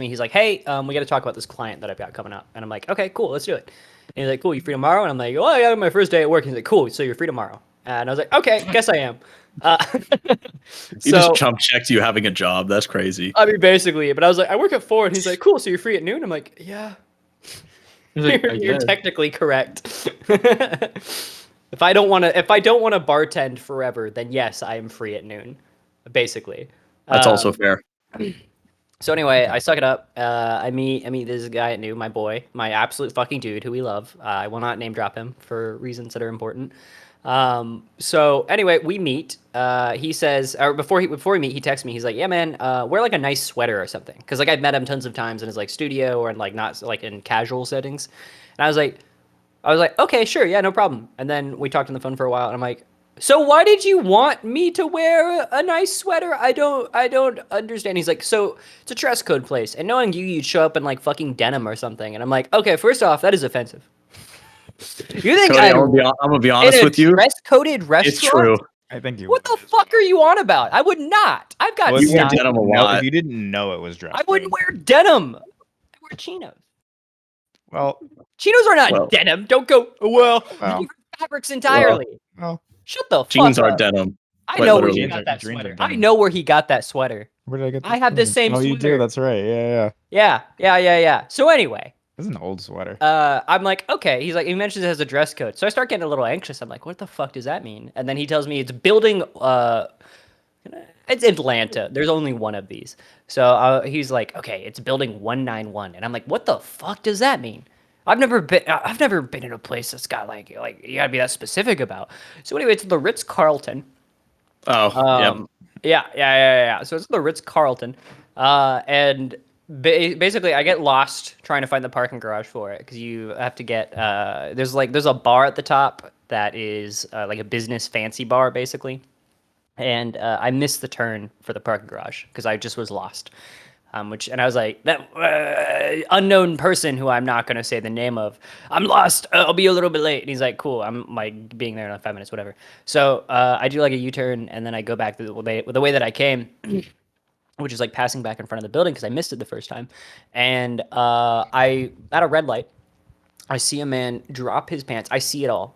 he's like, hey, we got to talk about this client that I've got coming up. And I'm like, okay, cool, let's do it. And he's like, cool, you free tomorrow? And I'm like, well, I got my first day at work. He's like, cool, so you're free tomorrow. And I was like, okay, guess I am. He just chump checked you having a job. That's crazy. I mean, basically, but I was like, I work at 4, and he's like, cool, so you're free at noon? I'm like, yeah. He's like, You're "I guess." technically correct. If I don't want to bartend forever, then yes, I am free at noon. Basically. That's also fair. So anyway, I suck it up. I meet this guy at noon, my boy, my absolute fucking dude, who we love. I will not name drop him for reasons that are important. So anyway, we meet. He says, or before we meet, he texts me. He's like, "Yeah, man, wear like a nice sweater or something." Because like I've met him tons of times in his like studio or in like not like in casual settings, and I was like, okay, sure, yeah, no problem. And then we talked on the phone for a while, and I'm like, so why did you want me to wear a nice sweater? I don't understand. He's like, so it's a dress code place, and knowing you'd show up in like fucking denim or something. And I'm like, okay, first off, that is offensive. You think Cody, I'm gonna be honest with you. Dress coded restaurant? It's true. I think you. What the fuck are you on about? I would not. I've got Well, if, you style. didn't Denim a know, lot. if you didn't know it was dress I wouldn't code. wear denim. I wear chinos. Well, Chinos are not Well- denim. Don't go. Well, Well. different fabrics entirely. well, Shut the Jeans fuck are up. denim. I quite know where literally. he Jeans got are- that jeans are sweater. I denim. know where he got that sweater. where did I get? I have the same Oh, you sweater. do. That's right. Yeah. Yeah. So anyway, This is an old sweater. I'm like, okay. He's like, he mentions it has a dress code. So I start getting a little anxious. I'm like, what the fuck does that mean? And then he tells me it's building. It's Atlanta. There's only one of these. So he's like, okay, it's building 191. And I'm like, what the fuck does that mean? I've never been in a place that's got like you gotta be that specific about. So anyway, it's the Ritz Carlton. Oh, Yeah. So it's the Ritz Carlton, and basically I get lost trying to find the parking garage for it because you have to get there's a bar at the top that is like a business fancy bar basically, and I missed the turn for the parking garage because I just was lost. And I was like, that unknown person who I'm not going to say the name of, I'm lost. I'll be a little bit late. And he's like, cool. I'm like being there in 5 minutes, whatever. So I do like a U-turn and then I go back the way that I came, which is like passing back in front of the building because I missed it the first time. And I, at a red light, I see a man drop his pants. I see it all.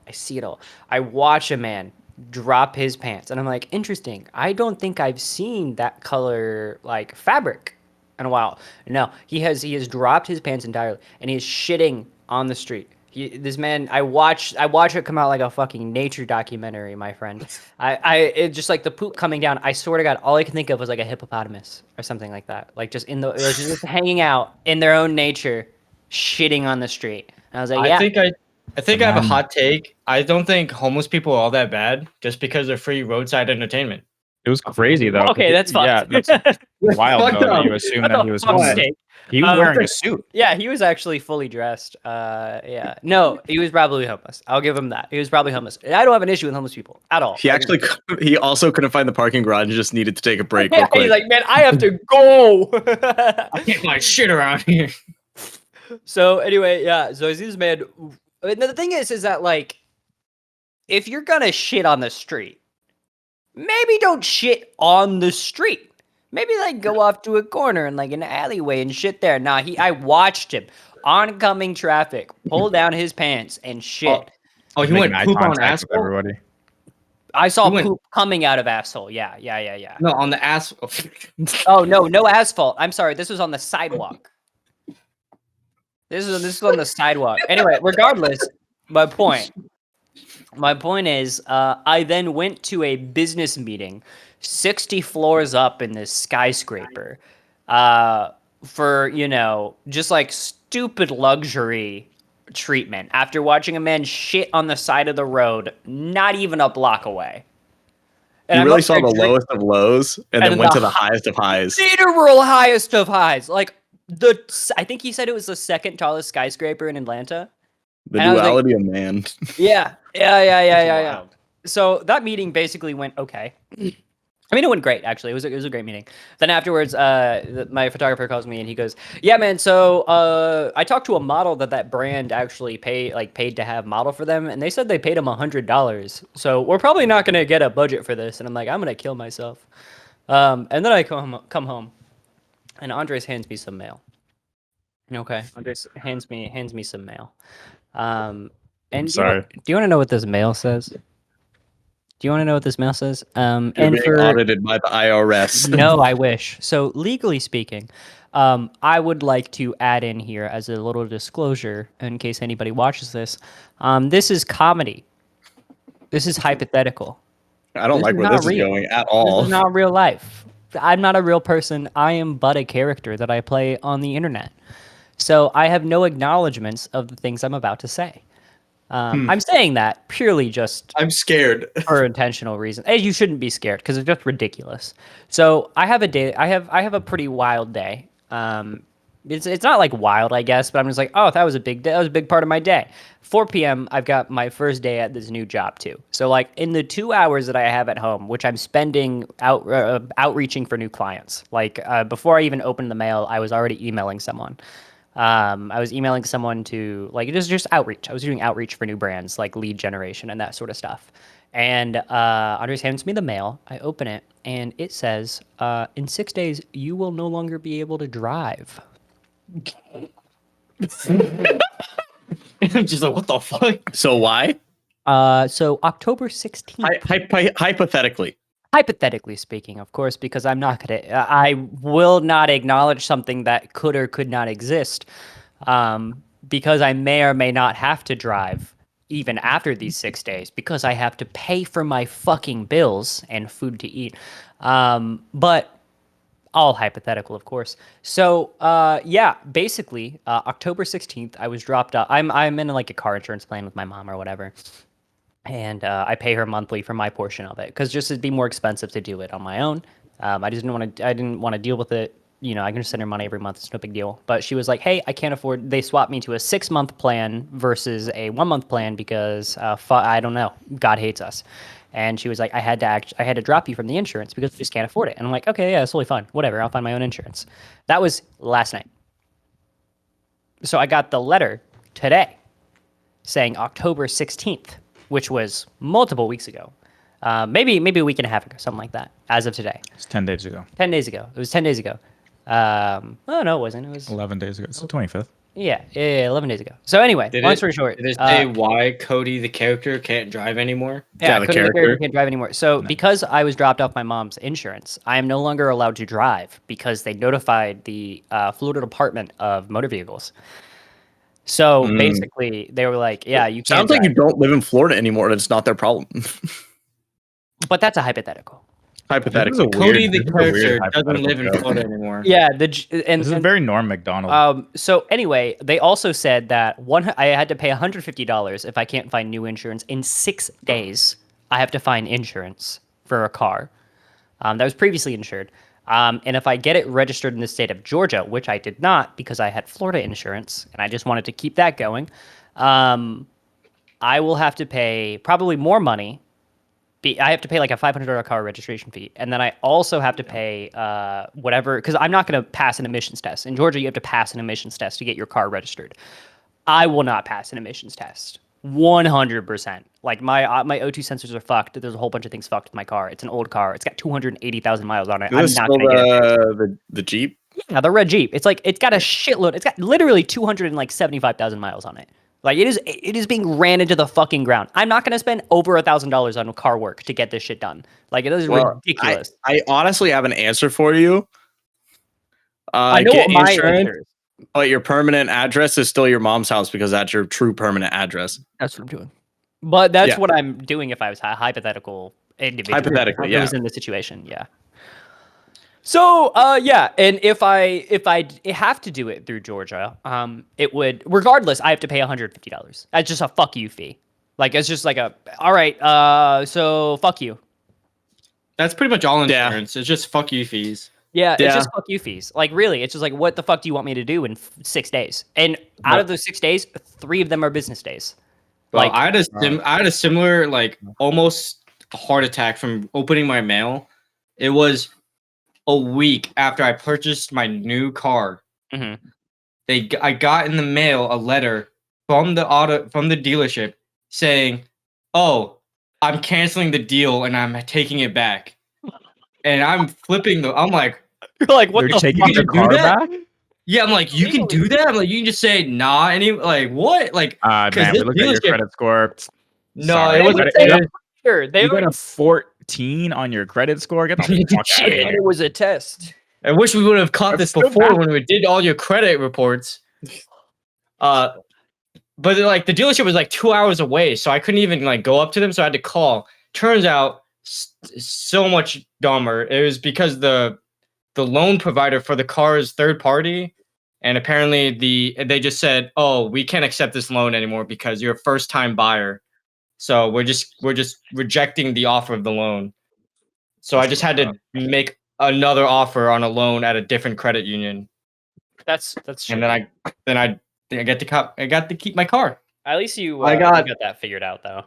I watch a man drop his pants. And I'm like, interesting. I don't think I've seen that color like fabric in a while. No, he has dropped his pants entirely, and he is shitting on the street. This man, I watch it come out like a fucking nature documentary, my friend. It just like the poop coming down. I swear to God, all I can think of was like a hippopotamus or something like that, like just just hanging out in their own nature, shitting on the street. And I was like, yeah. I think I have a hot take. I don't think homeless people are all that bad just because they're free roadside entertainment. It was crazy though. Okay, that's fine. Yeah, that's wild fucked though. That up. you assume What that the he was fuck's homeless. sake? He was wearing a suit. Yeah, he was actually fully dressed. Yeah. No, he was probably homeless. I'll give him that. He was probably homeless. I don't have an issue with homeless people at all. he also couldn't find the parking garage and just needed to take a break real Yeah, quick. he's like, man, I have to go. I can't buy shit around here. So anyway, yeah. So I see this man. And the thing is that like, if you're gonna shit on the street, maybe don't shit on the street. Maybe like go off to a corner and like an alleyway and shit there. Nah, I watched him oncoming traffic pull down his pants and shit. Oh, he Making went eye poop on contact with asphalt? everybody. I saw he went- poop coming out of asshole. Yeah. No, on the asphalt. Oh no asphalt. I'm sorry. This was on the sidewalk. This is on the sidewalk. Anyway, regardless, my point is, I then went to a business meeting, 60 floors up in this skyscraper, for just like stupid luxury treatment after watching a man shit on the side of the road, not even a block away. And You I'm really up saw there the drink- lowest of lows and And then went the to the highest of highs. literal highest of highs. Like I think he said it was the second tallest skyscraper in Atlanta. The and I was like- duality of man. Yeah. Wild. So that meeting basically went okay. I mean, it went great, actually. It was a great meeting. Then afterwards, my photographer calls me and he goes, "Yeah, man. So I talked to a model that brand actually paid to have model for them, and they said they paid him $100. So we're probably not gonna get a budget for this." And I'm like, I'm gonna kill myself. And then I come home, and Andres hands me some mail. Okay, Andres hands me some mail. And Sorry. do you want to know what this mail says? Do you want to know what this mail says? You're And being audited by the IRS. no, I wish. So legally speaking, I would like to add in here as a little disclosure in case anybody watches this. This is comedy. This is hypothetical. I don't This like is where not this real. is going at This all. is not real life. I'm not a real person. I am but a character that I play on the internet. So I have no acknowledgments of the things I'm about to say. I'm saying that purely just I'm scared. for intentional reason. You shouldn't be scared because it's just ridiculous. So I have a day. I have a pretty wild day. It's not like wild, I guess, but I'm just like, oh, that was a big day. That was a big part of my day. 4 p.m. I've got my first day at this new job too. So like in the 2 hours that I have at home, which I'm spending outreaching for new clients. Like before I even opened the mail, I was already emailing someone. I was emailing someone to like just outreach. I was doing outreach for new brands, like lead generation and that sort of stuff. And Andres hands me the mail. I open it, and it says, "In 6 days, you will no longer be able to drive." I'm just like, what the fuck? So why? So October 16th. Hypothetically. Hypothetically speaking, of course, because I'm not gonna, I will not acknowledge something that could or could not exist, because I may or may not have to drive even after these 6 days because I have to pay for my fucking bills and food to eat. But all hypothetical, of course. So, yeah, basically, October 16th, I was dropped off. I'm in like a car insurance plan with my mom or whatever. And I pay her monthly for my portion of it because just it'd be more expensive to do it on my own. I didn't want to deal with it. You know, I can just send her money every month. It's no big deal. But she was like, "Hey, I can't afford." They swapped me to a 6-month plan versus a 1-month plan because I don't know. God hates us. And she was like, I had to drop you from the insurance because we just can't afford it. And I'm like, okay, yeah, it's totally fine. Whatever. I'll find my own insurance. That was last night. So I got the letter today saying October 16th. Which was multiple weeks ago. Maybe a week and a half ago, something like that, as of today. It's 10 days ago. 10 days ago. It was 10 days ago. Oh, no, it wasn't. It was 11 days ago. It's the 25th. Yeah, 11 days ago. So anyway, long story short. Did it say why Cody, the character, can't drive anymore? Yeah, the Cody the character. can't drive anymore. So because I was dropped off my mom's insurance, I am no longer allowed to drive because they notified the Florida Department of Motor Vehicles. So basically, they were like, "Yeah, you can't." Sounds like you don't live in Florida anymore, and it's not their problem. But that's a hypothetical. Hypothetically. Cody, the this is a weird character, doesn't live in hypothetical Florida anymore. Yeah, This is very Norm Macdonald. So anyway, they also said that I had to pay $150 if I can't find new insurance in 6 days. I have to find insurance for a car that was previously insured. And if I get it registered in the state of Georgia, which I did not because I had Florida insurance and I just wanted to keep that going, I will have to pay probably more money. I have to pay like a $500 car registration fee. And then I also have to pay whatever, because I'm not going to pass an emissions test. In Georgia, you have to pass an emissions test to get your car registered. I will not pass an emissions test. 100%. Like my O2 sensors are fucked. There's a whole bunch of things fucked with my car. It's an old car. It's got 280,000 miles on it. I'm not going to get it. The Jeep? Yeah, the red Jeep. It's got a shitload. It's got literally 275,000 miles on it. Like it is being ran into the fucking ground. I'm not going to spend over $1,000 on car work to get this shit done. Like it is ridiculous. I honestly have an answer for you. I know get what my insurance, answer is. but your permanent address is still your mom's house because that's your true permanent address. That's what I'm doing. But that's Yeah. what I'm doing if I was a hypothetical individual. Hypothetically, If I was in the situation, yeah. So, yeah, and if I have to do it through Georgia, it would, regardless, I have to pay $150. That's just a fuck you fee. Like, it's just like all right, so fuck you. That's pretty much all Yeah. insurance. It's just fuck you fees. Yeah, Yeah. it's just fuck you fees. Like, really, it's just like, what the fuck do you want me to do in 6 days? And out of those 6 days, 3 of them are business days. Well, Like, I had a similar, like, almost heart attack from opening my mail. It was a week after I purchased my new car. Mhm. I got in the mail a letter from the dealership saying, "Oh, I'm canceling the deal and I'm taking it back." And I'm I'm like, you're like, what You're the taking fuck? your do car that? back? yeah, I'm like, you can do that? I'm like, you can just say nah, like what? Like, Man, we looked at your credit score. no, Sorry. it was Credit- They you would got- Sure, they you got would a 14 on your credit score. Get the fuck out of Shit. here. it was a test. I wish we would have caught That's this still before bad. when we did all your credit reports. But like the dealership was like 2 hours away, so I couldn't even like go up to them. So I had to call. Turns out, so much dumber. It was because the loan provider for the car is third party, and apparently they just said, "Oh, we can't accept this loan anymore because you're a first time buyer, so we're just rejecting the offer of the loan." So I just had to make another offer on a loan at a different credit union, That's and then I get to keep my car. at least you I you got- got that figured out though.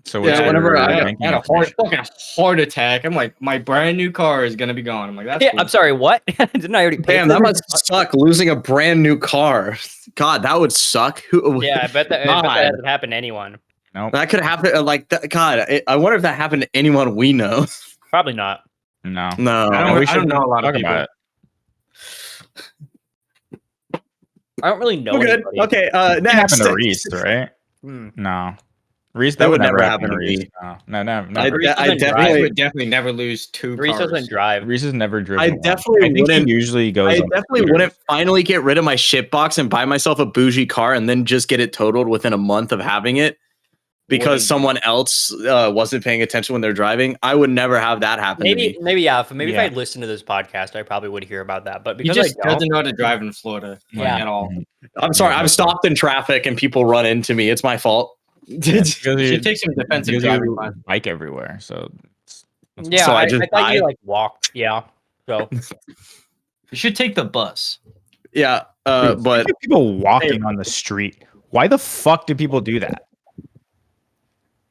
So Yeah, what's whenever your I I banking had a information? fucking heart attack. I'm like, my brand new car is gonna be gone. I'm like, that's Yeah, cool. I'm sorry. What? Didn't I already pay? Damn, for that must suck losing a brand new car. God, that would suck. Yeah, I bet that God. hasn't happened to anyone. Nope. That could happen. Like, God, I wonder if that happened to anyone we know. Probably not. No. No, I And we don't know a lot of talk people. about I don't really know. we're good. Anybody. Okay, it. It next. happened to Reese, right? Hmm. No. Reese, That would never never happen to Reese. me. No, no, no. I- Reese, I doesn't definitely- Reese would definitely never lose two Reese cars. doesn't drive. Reese has never driven. I one. definitely I think wouldn't- he usually goes. I on definitely scooter. wouldn't finally get rid of my shitbox and buy myself a bougie car and then just get it totaled within a month of having it because Wouldn't. someone else wasn't paying attention when they're driving. I would never have that happen to me. Maybe if Yeah. I'd listened to this podcast, I probably would hear about that. But He because just I don't, doesn't know how to drive in Florida like, Yeah. at all. I'm sorry, I'm stopped in traffic and people run into me. It's my fault. Because Should take some defensive because driving you class. bike everywhere. So that's yeah, So I I just thought you died? like walked. Yeah. So You should take the bus. Yeah, Dude, but think of people walking on the street. Why the fuck do people do that?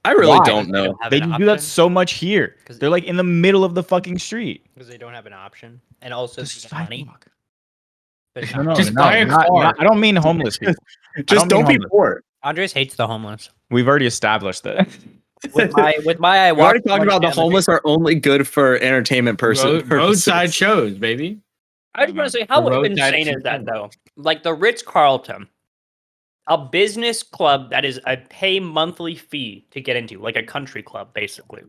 I really Why? don't know. have They an do that option? so much here. 'Cause- They're like in the middle of the fucking street. because they don't have an option, and also Just the money. sidewalk. But No, no, Just no, buy a not- car. I don't mean homeless people. Just don't don't mean be homeless. poor. Andres hates the homeless. We've already established that. With my, I We already walked talked one about the down homeless are only good for entertainment purposes. Roadside shows, baby. I just want to say, how The roadside insane is that though? Like the Ritz Carlton, a business club that is a pay monthly fee to get into, like a country club, basically.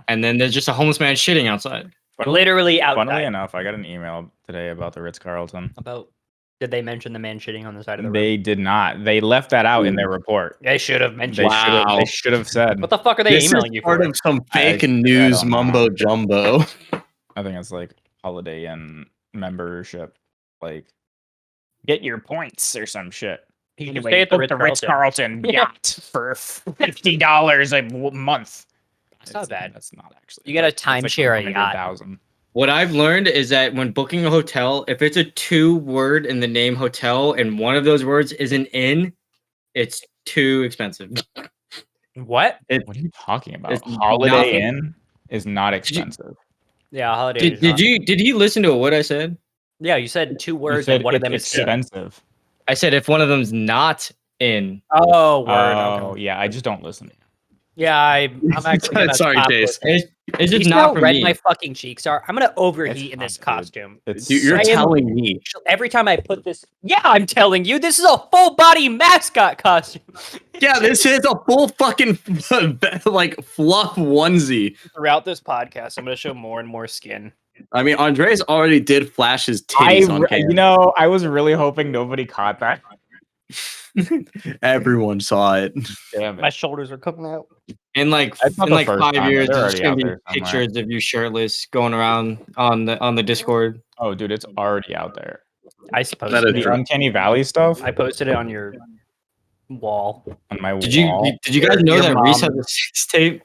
And then there's just a homeless man shitting outside. Literally outside. Funnily enough, I got an email today about the Ritz Carlton. About did they mention the man shitting on the side of the road? They did not. They left that out in their report. They should have They mentioned. Wow. should have said. What the fuck are they This is emailing you part for? of some fake I news don't know. mumbo jumbo. I think it's like Holiday Inn membership. Like, get your points or some shit. You should stay at the Ritz Carlton Yeah. yacht for $50 a month. That's not bad. That's not actually. You get a It's like timeshare a yacht. 100,000. What I've learned is that when booking a hotel, if it's a 2-word in the name hotel and one of those words is an inn, it's too expensive. What? What are you talking about? It's Holiday nothing. Inn is not expensive. Yeah, holiday. Did he listen to what I said? Yeah, you said two You words, said and one of it's them is inn. expensive. I said if one of them's not in. Oh, word. Oh, Okay. yeah. I just don't listen. Yeah, I'm actually gonna Sorry, stop Jace. listening. It's You just see not how for red me. my fucking cheeks are? I'm gonna overheat in fine, this dude. costume. It's You're I am- telling me. Every time I put this, yeah, I'm telling you, this is a full body mascot costume. Yeah, this is a full fucking like fluff onesie. Throughout this podcast, I'm gonna show more and more skin. I mean, Andres already did flash his titties on camera. I was really hoping nobody caught that. Everyone saw it. Damn My shoulders are coming out. In like That's not in the like first 5 time, years, they're there's already gonna out be there somewhere. pictures of you shirtless going around on the Discord. Oh, dude, it's already out there. I suppose That is The true. Uncanny Valley stuff I posted it on your wall. on my Did you wall. did you guys know Your that Reese has mom- a sex tape?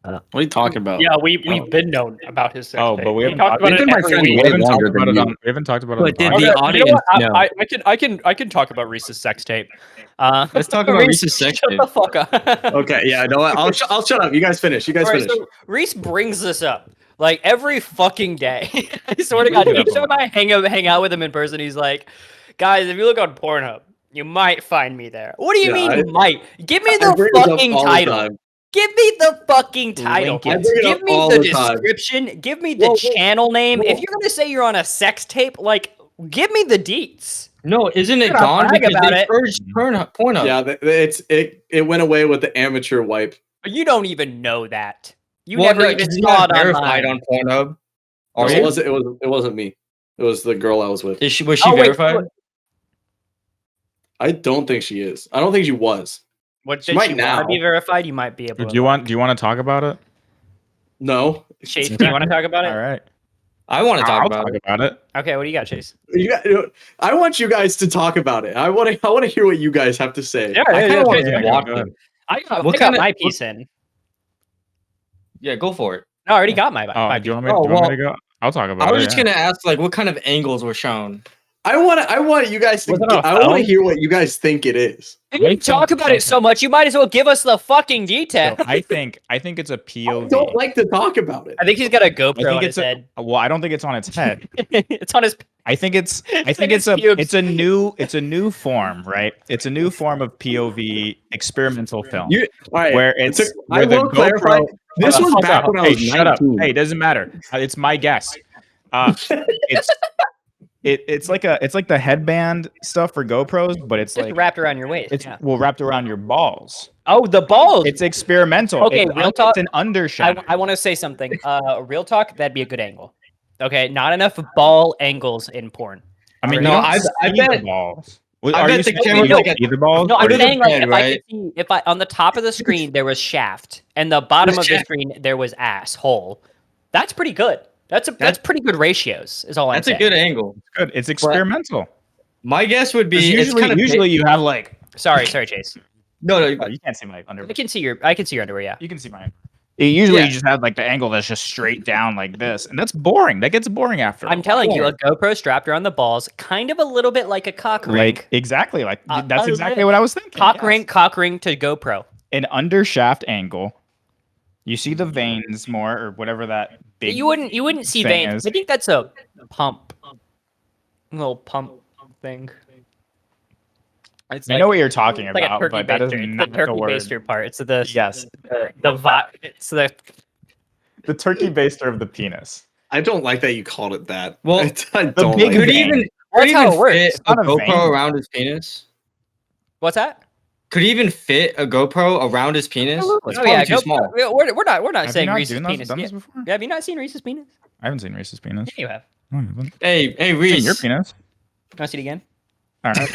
What are you talking about? Yeah, we've been known about his sex Oh, tape. but we haven't talked talked- about You've it been my every friend week. We haven't way talked longer about than it you. on. We haven't talked about it. But on did the the podcast. audience know? I can talk about Reese's sex tape. Let's talk about Reese's sex Shut tape. the fuck up. Okay, yeah, no, I'll shut up. You guys finish. You guys All right, finish. so Reese brings this up like every fucking day. I swear to God, each time I hang out with him in person, he's like, "Guys, if you look on Pornhub, you might find me there." What do you Yeah, mean, might? Give me I the bring it up fucking all the title. time. Give me the fucking title. Link it. I bring it Give up me all the the time. description. Give me the Well, channel name. well- If you're gonna say you're on a sex tape, like, give me the deets. No, isn't it Shut up, gone? brag Because about they it. purged Pornhub. Yeah, it went away with the amateur wipe. You don't even know that. You Well, never no, even it's saw not it verified online. on Pornhub. No, Are it you? wasn't me. It was the girl I was with. Was she Oh, wait, verified? what- I don't think she is. I don't think she was. What She did might you want to now. be verified? You might be able. Do to. you want to talk about it? No. Chase, do you want to talk about it? All right. I want to talk I'll about talk it. about it. Okay, what do you got, Chase? I want you guys to talk about it. I want to hear what you guys have to say. I kind of want Chase, to yeah, watch go it. ahead. I What got kinda- my piece in. Yeah, go for it. No, I already got my Oh, my do you piece. want me, Oh, do you want me well, to go? I'll talk about I it. was just yeah. gonna ask, like, what kind of angles were shown? I want you guys to. Was it on a I want phone? to hear what you guys think it is. If you talk about it so much, you might as well give us the fucking detail. So I think it's a I POV. don't like to talk about it. I think he's got a I GoPro think on it's his head. well, I don't think it's on its head. It's on his. I think it's like his pubes. it's a new form, right? It's a new form of POV experimental film. You all right? where it's I where the will clarify. GoPro This was Shut back up. when I Hey, was shut up. 19. Hey, it doesn't matter. It's my guess. It's like the headband stuff for GoPros, but it's Just like wrapped around your waist. it's Yeah. wrapped around your balls. Oh, the balls. It's experimental. Okay, real talk. It's an undershadow. I want to say something. Real talk. That'd be a good angle. Okay, not enough ball angles in porn. I mean, No, you don't I see bet- the balls. I Are bet you the saying camera's you like don't a- see the balls? No, I'm Or the saying like bed, if I right? could see, if I on the top of the screen there was shaft, and the bottom of the shaft. screen there was ass hole. That's pretty good. That's pretty good ratios. Is all I'm That's a saying. good angle. Good. It's experimental. My guess would be 'Cause it's kind of usually you have like Sorry, Chase. no. oh, you can't see my underwear. I can see your underwear. Yeah. You can see mine. Usually Yeah. you just have like the angle that's just straight down like this, and that's boring. That gets boring after. I'm telling you, a GoPro strapped around the balls, kind of a little bit like a cock ring. like exactly like that's a exactly what I was thinking. cock yes. ring to GoPro. An undershaft angle. You see the veins more, or whatever that big. You wouldn't see thing veins. is. I think that's a pump. A little pump thing. It's I know what you're talking like a about, turkey but that is baster. It's not the turkey the word. baster part. It's the Yes, It's the the turkey baster of the penis. I don't like that you called it that. Well, I don't big like could it. vein. even That's how it works. fit It's a not a GoPro vein. around his penis. what's that? Could he even fit a GoPro around his penis? Absolutely. It's Oh probably yeah, too small. We're not Have you saying not Reese's penis. done Yeah. this before? Have you not seen Reese's penis? I haven't seen Reese's penis. Yeah, you have. Oh, I haven't. Hey, Seen Reese. your penis. Want to see it again? All right.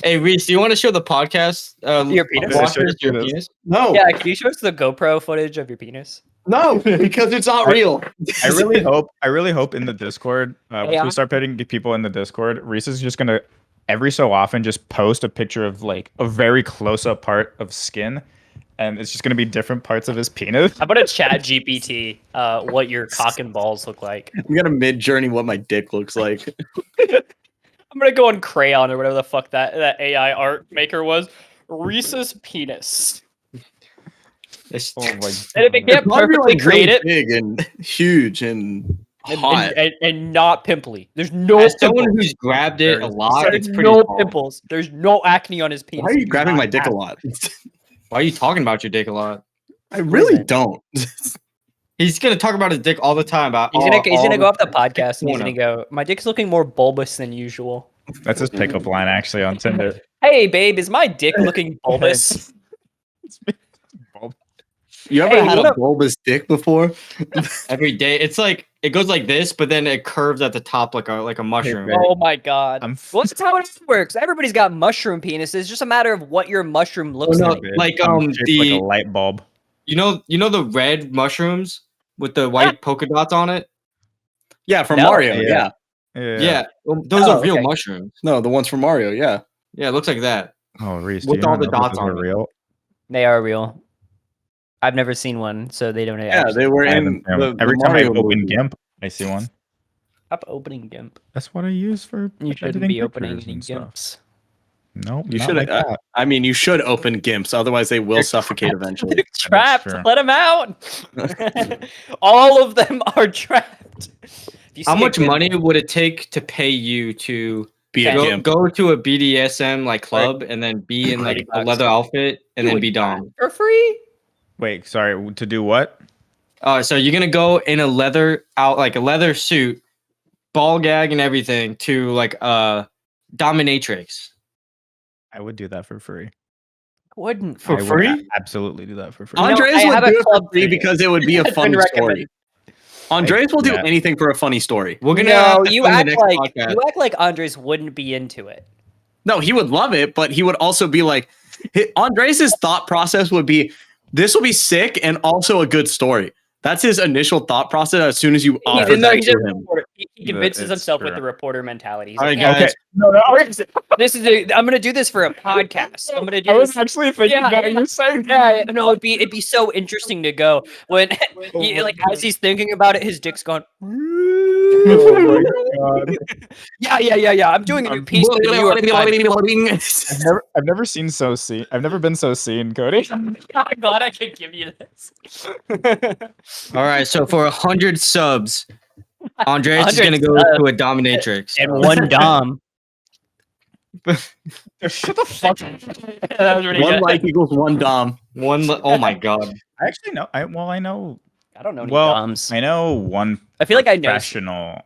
Hey, Reese, do you want to show the podcast? Your penis? Watchers, Your your penis. penis? No, Yeah, can you show us the GoPro footage of your penis? no, because it's not real. I really hope in the Discord, once Yeah. we start putting people in the Discord, Reese is just gonna every so often just post a picture of like a very close up part of skin, and it's just gonna be different parts of his penis. How about a chat GPT what your cock and balls look like? I'm gonna mid journey what my dick looks like. I'm gonna go on Crayon or whatever the fuck that AI art maker was. Reese's penis. It's, Oh my And if it God. can't Probably, perfectly like, create really it big and huge and hot. and not pimply. There's no as someone pimples. who's grabbed it a lot, There's it's pretty no small. pimples. There's no acne on his penis. Why are you Do grabbing not my dick a have- lot? Why are you talking about your dick a lot? I really don't. He's gonna talk about his dick all the time. About He's gonna go up the podcast and he's porno. gonna go, my dick's looking more bulbous than usual. That's his pickup line actually on Tinder. Hey babe, is my dick looking bulbous? You ever Hey, had what a up? bulbous dick before? every day. It's like it goes like this, but then it curves at the top like a mushroom. Oh my god. I'm Well, that's how it works. Everybody's got mushroom penises. It's just a matter of what your mushroom looks no, like. like, I'm shaped like the- a light bulb. You know the red mushrooms with the white polka dots on it. Yeah, from No. Mario. Yeah. Yeah. Yeah, well, those Oh, are real okay. mushrooms. No, the ones from Mario. Yeah. Yeah, it looks like that. Oh, Reese, With do you all not the know that dots those are on it. real? They are real. I've never seen one, so they don't. Yeah, they were I in haven't seen them. the Every time I Mario open movie. GIMP, I see one. Stop opening GIMP. That's what I use for. You like, shouldn't editing be opening pictures any and stuff. GIMPs. Nope, You not should. like that. I mean, you should open gimps, otherwise they will They're suffocate eventually. They're trapped. true. Let them out. All of them are trapped. If you How see a much GIMP- money would it take to pay you to Be a Okay. go, gimp. go to a BDSM like club and then be in like a $30. leather outfit and You then would be not. dom? for free? Wait, sorry. To do what? So you're gonna go in a leather suit, ball gag and everything to like dominatrix. I would do that for free. Wouldn't. For I would free? absolutely do that for free. know, Andres I would have a do it club for free for you. because it would be a I'd funny recommend. story. Andres will do Yeah. anything for a funny story. We're gonna No, have to you film the act next like podcast. you act like Andres wouldn't be into it. No, he would love it, but he would also be like, Andres' thought process would be, this will be sick and also a good story. That's his initial thought process as soon as you He, offer no, that he's to a him. reporter. He convinces It's himself with true. the reporter mentality. He's All like, right, "Yeah, guys. No, this is I'm gonna do this for a podcast. I'm gonna do I was this." actually thinking Yeah, that you're saying. Yeah, no, it'd be so interesting to go when like as he's thinking about it, his dick's going. Oh my god! Yeah. I'm doing a new piece for the New York Times. I've never seen so seen. I've never been so seen, Cody. I'm glad I could give you this. All right, so for 100 subs, Andreas is 100 gonna go subs. to a dominatrix. And one dom. Shut the fuck. That was pretty One good. like equals one dom. Oh my god. I actually know. I know. I don't know any Well, doms. I know one I feel like I know professional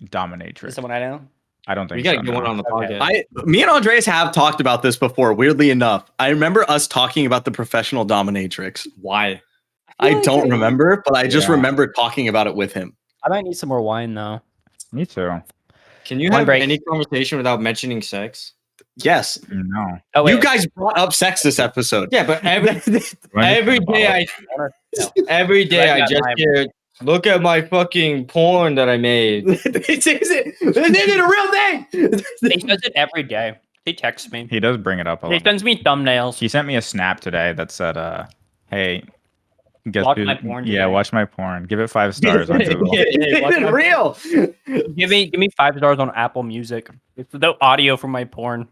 dominatrix. someone I know. I don't think We gotta so, get one no. on the Okay. podcast. Me and Andreas have talked about this before. Weirdly enough, I remember us talking about the professional dominatrix. Why? I don't remember, but I just Yeah. remember talking about it with him. I might need some more wine though. Me too. Can you One have break. any conversation without mentioning sex? Yes, No. Oh wait, you guys brought up sex this episode. Yeah, but every day No. every day Right, I got just mine. hear, look at my fucking porn that I made. this isn't a real thing. he does it every day. He texts me. He does bring it up a He lot. sends me thumbnails. He sent me a snap today that said, "Hey, guess Watch who- my porn Yeah, today." watch my porn. Give it 5 stars on Google." It watch isn't my- real. Give me 5 stars on Apple Music. It's the audio from my porn.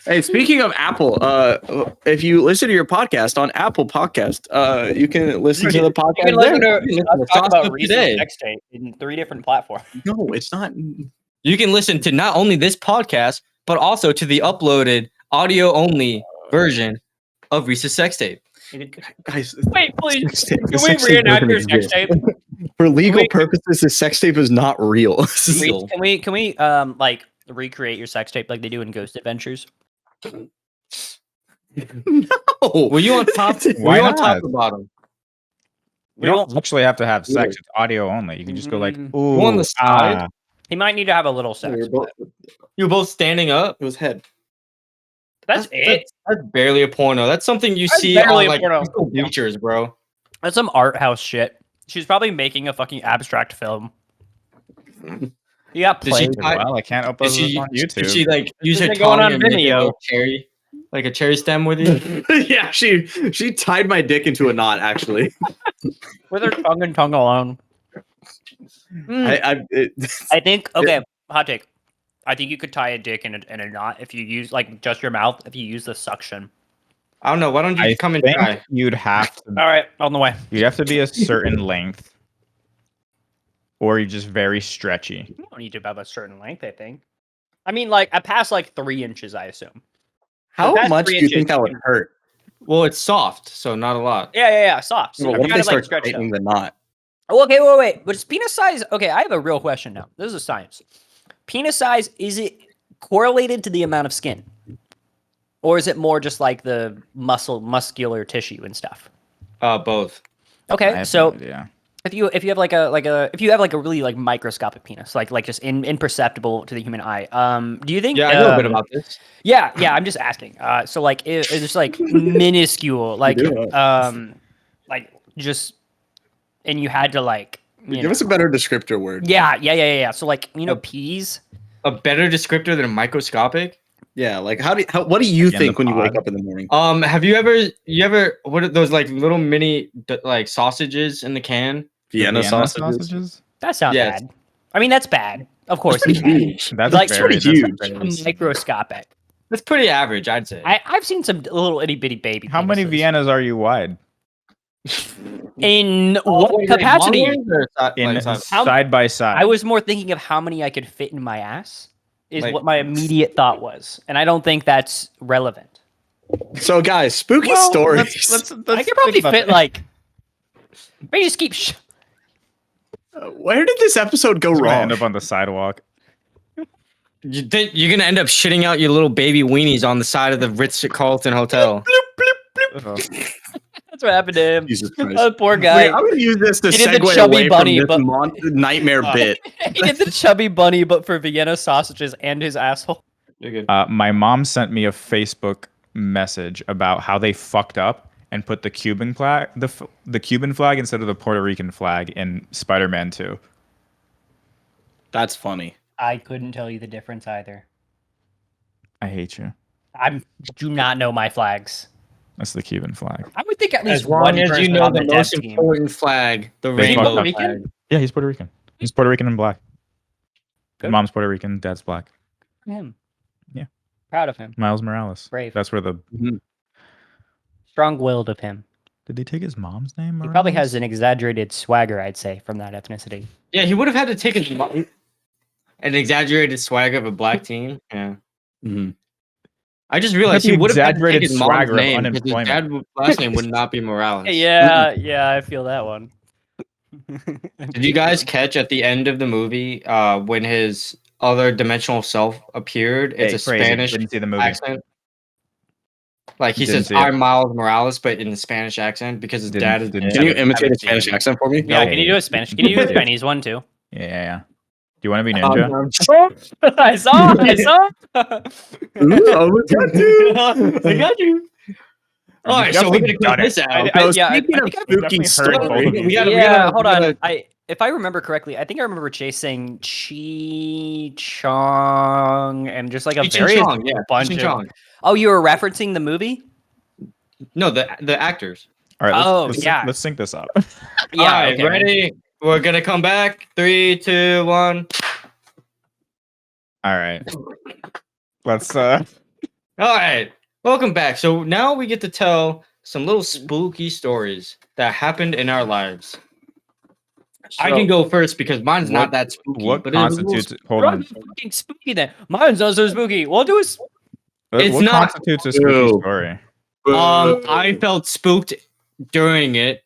Hey, speaking of Apple, if you listen to your podcast on Apple Podcast, you can listen to the podcast. You can listen there. to listen us to talk Sauce about Up recent Today. sex tape in 3 different platforms. No, it's not. You can listen to not only this podcast, but also to the uploaded audio only version of Reese's sex tape. Guys, Wait, please. sex tape- the Can we sex tape reenact doesn't your sex exist. tape? For legal we- purposes, the sex tape is not real. Reese, can we like recreate your sex tape like they do in Ghost Adventures? No. Were you on top? Were Why you on top not? or bottom? You don't actually have to have sex. It's audio only. You can just go like, Mm. "Ooh, Go on the side. ah." He might need to have a little sex. You're both- You were both standing up. It was head. That's it. That's barely a porno. That's something you That's see barely on a like porno. Crystal bleachers, bro. That's some art house shit. She's probably making a fucking abstract film. You got Did she played. I- Well, I can't upload Did this she, on did YouTube. she like use This her is going tongue on and make a Vimeo. little cherry, like a cherry stem with you? Yeah, she tied my dick into a knot. Actually, With her tongue and tongue alone. I think okay, hot take. I think you could tie a dick in a knot if you use like just your mouth. If you use the suction. I don't know. Why don't you I come and think try? you'd have to. All right, on the way. You'd have to be a certain length, or you're just very stretchy. You don't need to have a certain length. I think. I mean, like I pass like 3 inches. I assume. How That's much do 3 you inches. think that would hurt? Well, it's soft, so not a lot. Yeah. Soft. So Well, you what if kind they of like start stretch tightening them. the knot? Oh, okay, wait. But is penis size? Okay, I have a real question now. This is science. Penis size, is it correlated to the amount of skin, or is it more just like the muscular tissue and stuff? Both. I Okay, have so no idea. if you have like a really like microscopic penis, like just imperceptible to the human eye, do you think? Yeah, I know a bit about this. Yeah. I'm just asking. So like it's like minuscule, like like just, and you had to like you Give us a better descriptor word. yeah. So like peas. A better descriptor than microscopic. Yeah, like what do you Like in think the when you wake pod? up in the morning? Have you ever what are those like little mini like sausages in the can? Vienna sausages. That sounds Yes. bad. I mean, that's bad. Of course, That's it's pretty bad. huge. That's Like, very, pretty that's huge. very- Microscopic. That's pretty average, I'd say. I've seen some little itty bitty baby. How many penises. Viennas are you wide? In Oh, what wait, like capacity? long ones or In How- side by side. I was more thinking of how many I could fit in my ass. Is Like- what my immediate thought was, and I don't think that's relevant. So, guys, spooky Well, stories. let's I could think probably about fit that. like. Maybe just keep. Where did this episode go It's gonna wrong? end up on the sidewalk. You think you're gonna end up shitting out your little baby weenies on the side of the Ritz Carlton Hotel? Oh. That's what happened to him. Jesus Christ. Oh, poor Wait, guy. I'm gonna use this to He did the segue chubby away bunny, from but- this nightmare bit. He did the chubby bunny, but for Vienna sausages and his asshole. You're good. My mom sent me a Facebook message about how they fucked up and put the Cuban flag, the Cuban flag instead of the Puerto Rican flag in Spider-Man 2. That's funny. I couldn't tell you the difference either. I hate you. I do not know my flags. That's the Cuban flag. I would think at least As long one as you person know on the dev most team. important flag, the They rainbow fucked up. flag. Yeah, he's Puerto Rican. He's Puerto Rican and black. His Good. mom's Puerto Rican, dad's black. Him. Yeah. Proud of him. Miles Morales. Brave. That's where the Strong-willed of him. did they take his mom's name? He probably Morales? has an exaggerated swagger, I'd say, from that ethnicity. Yeah, he would have had to take an exaggerated swag of a black team. Yeah. Mhm. I just realized the he would have had to take exaggerated his mom's swagger of name because his unemployment. dad's last name would not be Morales. Yeah, I feel that one. Did you guys catch at the end of the movie when his other dimensional self appeared? It's a Crazy. Spanish Didn't see the movie. accent. Like he Didn't says, see it. "I'm Miles Morales," but in the Spanish accent because his dad is. Didn't Can you haven't imitate a seen Spanish it. accent for me? Yeah, No. can you do a Spanish? Can you do a Chinese one too? Yeah. Do you want to be ninja? I saw. I got you. All right, so we're gonna cut this out. Speaking of spooky definitely heard both of stories, you. We gotta- Yeah, hold on. gotta- If I remember correctly, I think I remember Chase saying Chi Chong and just like a Cheech and very Chong, yeah, bunch Cheech and of. Chong. Oh, you were referencing the movie? No, the actors. All right, Oh, let's yeah. let's sync this up. Yeah. All right, okay. ready? We're gonna come back. 3, 2, 1. All right. Let's All right, welcome back. So now we get to tell some little spooky stories that happened in our lives. I can go first because mine's not what- that spooky. what but it's a little constitutes hold Bro, on. it's fucking spooky then. Mine's not so spooky. We'll do it. It's what not- constitutes a spooky Ew. story? I felt spooked during it.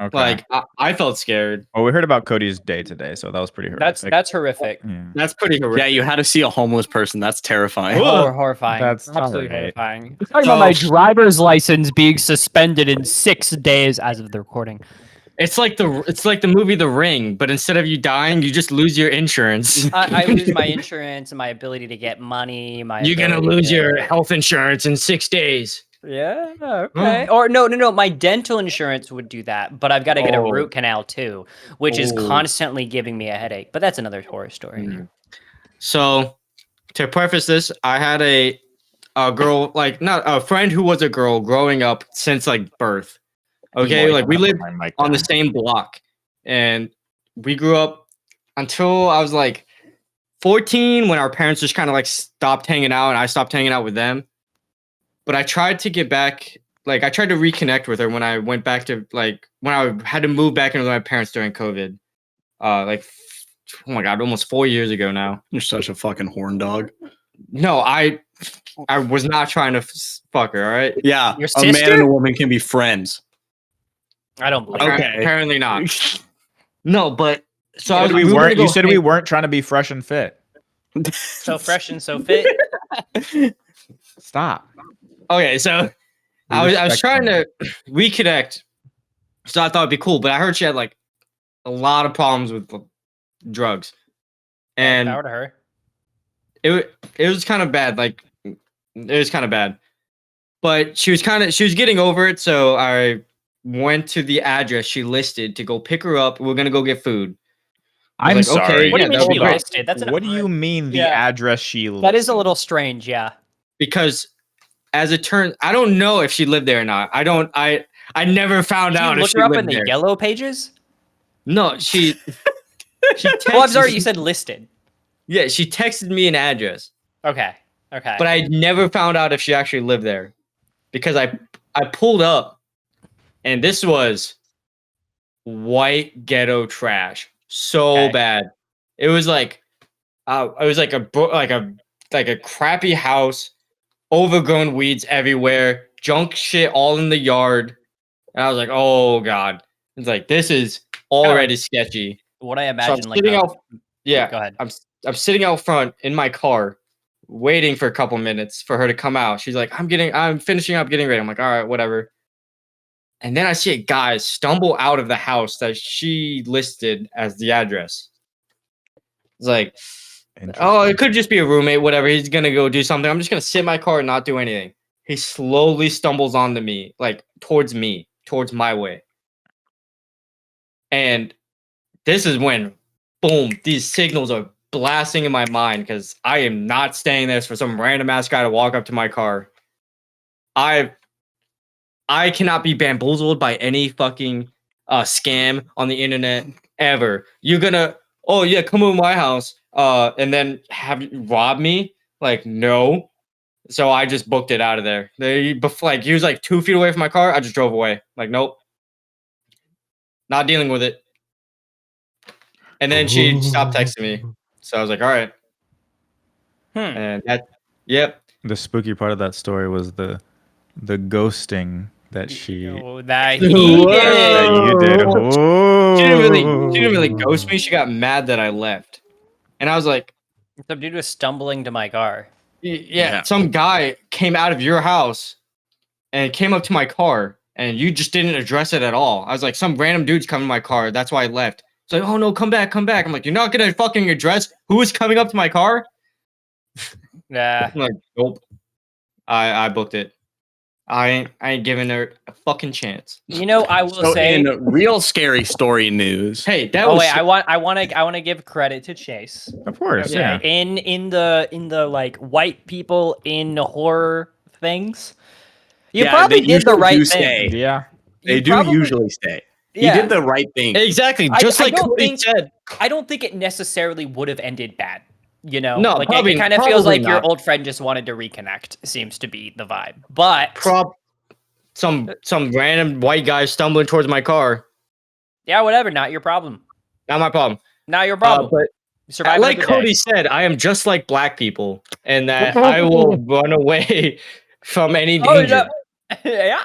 Okay. Like I felt scared. well, we heard about Cody's day today, so that was pretty horrific. That's horrific. yeah. That's pretty horrific. yeah, you had to see a homeless person. That's terrifying. Horrifying. That's absolutely alright. horrifying. Talking about my driver's license being suspended in 6 days as of the recording. It's like the movie The Ring, but instead of you dying, you just lose your insurance. I lose my insurance and my ability to get money. You're gonna lose your health insurance in 6 days. Yeah. Okay. Or no. My dental insurance would do that, but I've got to get a Oh. root canal too, which is Oh. constantly giving me a headache. But that's another horror story. Mm. So, to preface this, I had a girl, like not a friend who was a girl growing up since like birth. Okay, like we lived on the same block, and we grew up until I was like 14 when our parents just kind of like stopped hanging out, and I stopped hanging out with them. But I tried to get back, like I tried to reconnect with her when I went back to like when I had to move back in with my parents during COVID. Like oh my god, almost 4 years ago now. You're such a fucking horn dog. No, I was not trying to fuck her. All right. Yeah, Your a man sister? and a woman can be friends. I don't believe. Okay. it. Apparently not. No, but so You I said was, we were weren't. gonna You go said we hang- weren't trying to be fresh and fit. So fresh and so fit. Stop. Okay, so We I was respect trying them. to reconnect, so I thought it'd be cool. But I heard she had like a lot of problems with drugs, and Power to her. it was kind of bad. Like it was kind of bad, but she was getting over it. So I went to the address she listed to go pick her up. We're gonna go get food. I I'm was like, okay, sorry. What do yeah, you mean that would she be great. listed? That's an What do you mean the Yeah. address she listed? That is a little strange. Yeah. Because as it turns, I don't know if she lived there or not. I never found Did out you if look she her up lived in the there. yellow pages? No, she Well, I'm sorry, texted- you said listed. Yeah, she texted me an address, Okay. Okay. but I never found out if she actually lived there because I pulled up, and this was white ghetto trash, so Okay. bad. It was like a crappy house, overgrown weeds everywhere, junk shit all in the yard, and I was like, oh god, it's like this is already sketchy. what I So I'm imagine, like, sitting out. Yeah, go ahead. I'm sitting out front in my car, waiting for a couple minutes for her to come out. She's like, I'm finishing up getting ready. I'm like, all right, whatever. And then I see a guy stumble out of the house that she listed as the address. It's like, oh, it could just be a roommate, whatever. He's gonna go do something. I'm just gonna sit in my car and not do anything. he slowly stumbles onto me, like towards my way. And this is when, boom, these signals are blasting in my mind because I am not staying there for some random ass guy to walk up to my car. I cannot be bamboozled by any fucking scam on the internet ever. You're gonna, oh yeah, come over to my house, and then have you rob me? Like, no. So I just booked it out of there. Like he was like 2 feet away from my car. I just drove away. Like, nope, not dealing with it. And then she stopped texting me. So I was like, all right. And that, yep. The spooky part of that story was the ghosting that she Oh, that Whoa. he that did. you did. She didn't really ghost me. She got mad that I left. And I was like, Some dude was stumbling to my car. yeah, some guy came out of your house and came up to my car and you just didn't address it at all. I was like, some random dude's coming to my car. That's why I left. It's like, oh no, come back. I'm like, you're not going to fucking address who is coming up to my car? Yeah. I'm like, nope. I booked it. I ain't giving her a fucking chance. You know, I will So say. in real scary story news, Hey, that Oh was wait, I want to give credit to Chase. Of course, Yeah, yeah. in the like white people in horror things. You Yeah, probably they did the usually right do thing. stay. Yeah. they You do probably- usually stay. Yeah. He did the right thing. exactly I- just I like don't Cody think- said. I don't think it necessarily would have ended bad. You know, No, like probably- it kind of feels probably like your not. old friend just wanted to reconnect. Seems to be the vibe, but Some random white guy stumbling towards my car. yeah, whatever. Not your problem. Not my problem. Not your problem. But Survive like another day. Cody said, I am just like black people, and that I will run away from any Oh, danger. yeah.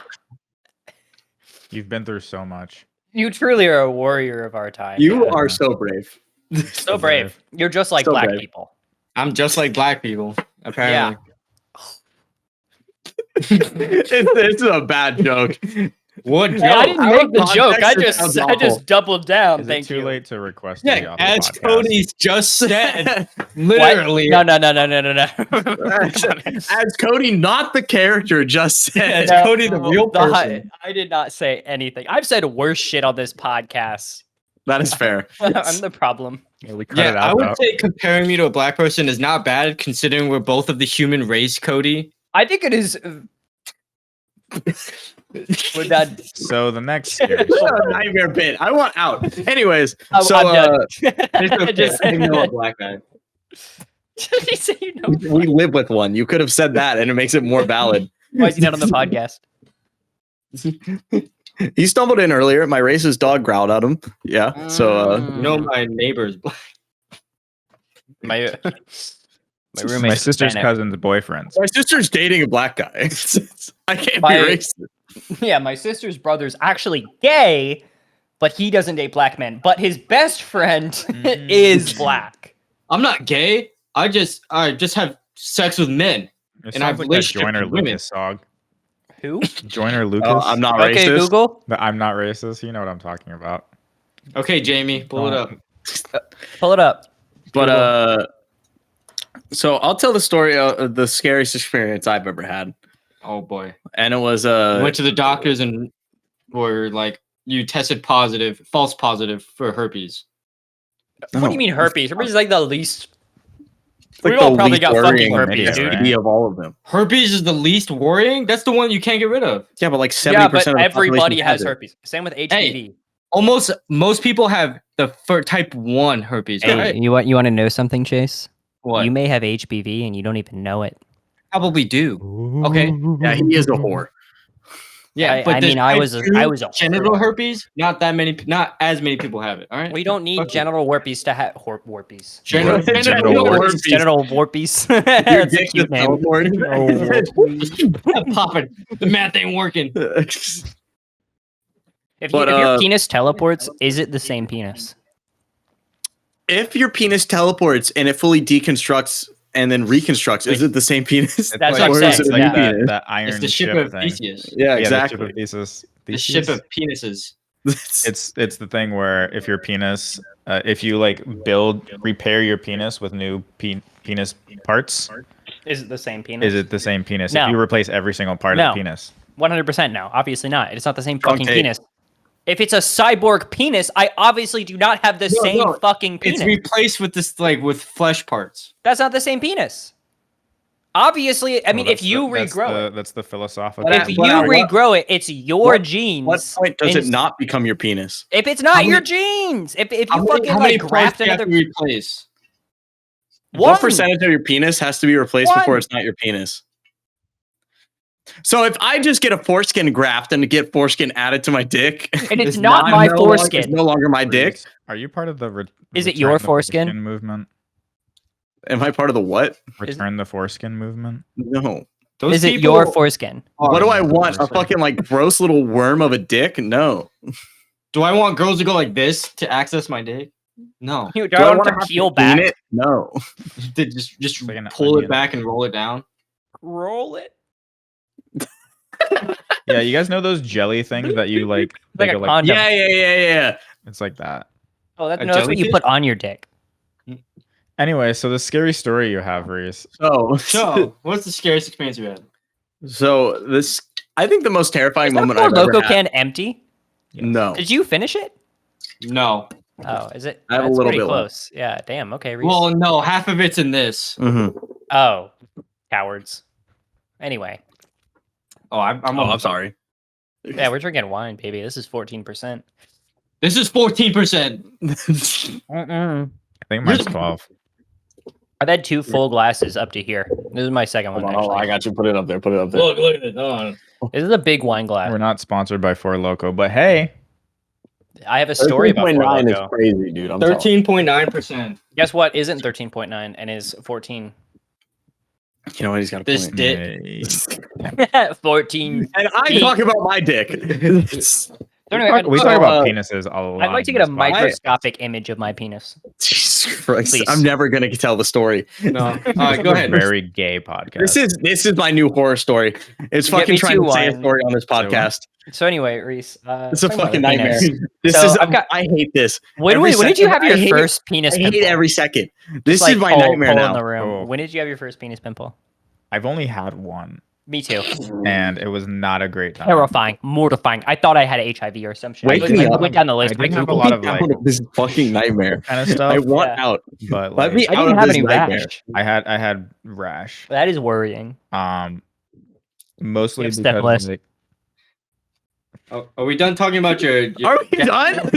You've been through so much. You truly are a warrior of our time. You yeah. are so brave. So brave. You're just like So black brave. people. I'm just like black people, apparently. It's a bad joke. What Hey, I didn't Out make of the joke. I context, it sounds just awful. doubled down. Is Thank it too you. late to request to be Yeah, off the as podcast? Cody's just said, What? literally. No. As Cody, not the character, just said. As Cody, the real person. I did not say anything. I've said worse shit on this podcast. That is fair. I'm the problem. Yeah, we cut Yeah, it I out. would though. say comparing me to a black person is not bad, considering we're both of the human race, Cody. I think it is. We're done. So the next scary What a story. nightmare bit. I want out. Anyways, I'm so done. I Just- know a black guy. Did he say you know? we live with one. You could have said that, and it makes it more valid. Why is he not on the podcast? He stumbled in earlier. My racist dog growled at him. Yeah. So You know my neighbor's black. my My roommate's sister's Hispanic. cousin's boyfriend. my sister's dating a black guy. I can't My- be racist. Yeah, my sister's brother's actually gay, but he doesn't date black men. But his best friend is black. I'm not gay. I just have sex with men. It And I have sounds like that relationship Joyner with women. Lucas song. Who? Joyner Lucas. Oh, I'm not Okay, racist. Google. But I'm not racist. You know what I'm talking about. Okay, Jamie, pull it up. Pull it up. But so I'll tell the story of the scariest experience I've ever had, Oh boy. and it was You went to the doctors and were like, you tested positive, false positive for herpes. What do you mean herpes? Herpes is like the least. like We all the probably least got worrying fucking herpes, chlamydia, dude. right? of all of them. Herpes is the least worrying. That's the one you can't get rid of. Yeah, but like 70% Yeah, but of the everybody population has it. herpes. Same with HPV. Almost most people have the type 1 herpes. Hey, Right? You want to know something, Chase? What? You may have HPV and you don't even know it. probably do. Okay. Yeah, he is a whore. Yeah, I- but I this mean, I type was a- 2 I was a genital whore. herpes. Not as many people have it. All right. We don't need Fuck genital warpies to have warpies. Genital, Genital herpes. Genital warpies. Your That's a dick cute is name. teleporting. Popping. The math ain't working. If, But, if your Penis teleports, is it the same penis? If your penis teleports and it fully deconstructs and then reconstructs, is it the same penis? It's That's like, what I'm it's saying, like yeah. that, that iron It's the ship of thing. Theseus. Yeah, Yeah, exactly. the ship of Theseus. The ship Theseus? of penises. It's the thing where if your penis, if you like repair your penis with new penis parts, Is it the same penis? Is it the same penis? No. If you replace every single part No. of the penis. 100% no. Obviously not. It's not the same fucking Okay. penis. If it's a cyborg penis, I obviously do not have the same no, fucking penis. It's replaced with this like with flesh parts. That's not the same penis. Obviously, I mean, Well, if you that's regrow it, that's the philosophical. if But you at what- regrow it, it's your what genes. What point does it and- not become your penis? If it's not How your many- genes, if you How fucking many like parts graft do you have another to replace? What one, percentage of your penis has to be replaced before One. it's not your penis? So if I just get a foreskin graft and get foreskin added to my dick, and it's It's not not- my no longer- it's foreskin. no longer my dick. Reese, are you part of the Is it Return your the foreskin? movement? Am I part of the what? Return the foreskin movement. No. Those Is it people your foreskin? are- What do I want? A fucking like gross little worm of a dick? No. Do I want girls to go like this to access my dick? No. You Do I don't want want to to peel clean back. it? No. To just Like an pull onion. it back and roll it down. Roll it. Yeah, you guys know those jelly things that you like? Like they a go condom. Yeah. it's like that. Oh, A no, that's what you jellyfish? put on your dick. Anyway, so the scary story you have, Reese. So, what's the scariest experience you had? So this, I think the most terrifying Is that moment Four I've ever Loko had. can empty? No. Did you finish it? No. Oh, is it? I have a That's little pretty bit left. close. Yeah, damn. Okay, Reese. Well, no, half of it's in this. Mhm. Oh, cowards. Anyway, Oh, I'm Oh, I'm sorry. yeah, we're drinking wine, baby. This is 14%. This is 14%. Mm-mm. I think mine's 12. I've had 2 full glasses up to here. This is my second one. Actually. I got you. Put it up there. Put it up there. Look at it. Hold on. This is a big wine glass. We're not sponsored by Four Loco, but hey, I have a story about Four 13.9 is Loko. crazy, dude. I'm telling 13.9%. Guess what? Isn't 13.9 and is 14. you. You know what? He's got a This point. dick. hey. 14. And I talk about my dick. So anyway, we talk about uh, penises a lot. I'd like to in get a this podcast. microscopic image of my penis. Jesus Christ. Please. I'm never gonna tell the story. No. All This right, is go a ahead. Very gay podcast. This is my new horror story. It's Get fucking me trying two to say a wine. story on this podcast. So anyway, Reese. It's a talking about fucking the nightmare. penis. This So is I've got- I hate this. When Every did you second, have your I hate it. first penis I pimple? hate it every second. This Just is like my poll- nightmare poll in now. the room. Oh. When did you have your first penis pimple? I've only had one, Me too. and it was not a great time. Terrifying, mortifying. I thought I had HIV or some shit. Wake I me like, up. went down the list. I did have a Googled lot it. of like Out of this fucking nightmare. kind of stuff, I want Yeah. out. but Let like, me I out didn't of have this any nightmare. rash. I had rash. That is worrying. Mostly You have step because list. like, Are we done talking about your Are we done?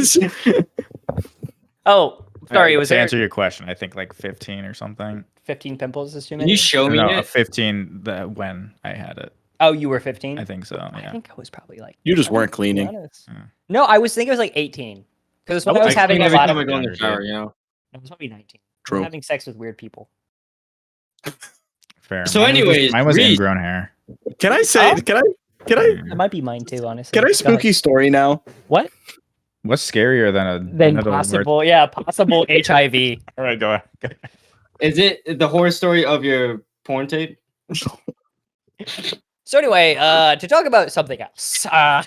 Oh, sorry. It was to there answer your question. I think like 15 or something. 15 pimples is too Can many? you show me No, it? 15 when I had it. Oh, you were 15? I think so. I Yeah. think I was probably like. You just weren't to be cleaning. honest. Yeah. No, I was thinking it was like 18. Because when I was I having clean a every lot time of. I go in the Dude. shower, you know. It was probably 19. I True. was having sex with weird people. Fair. So Mine was just- anyways, mine was Reese- ingrown hair. Can I say? Huh? Can I? That might be mine too, honestly. Can I Go ahead. spooky story now? What? What's scarier than a Then another word? possible, yeah, possible HIV. All right, go ahead. Is it the horror story of your porn tape? So anyway, to talk about something else. All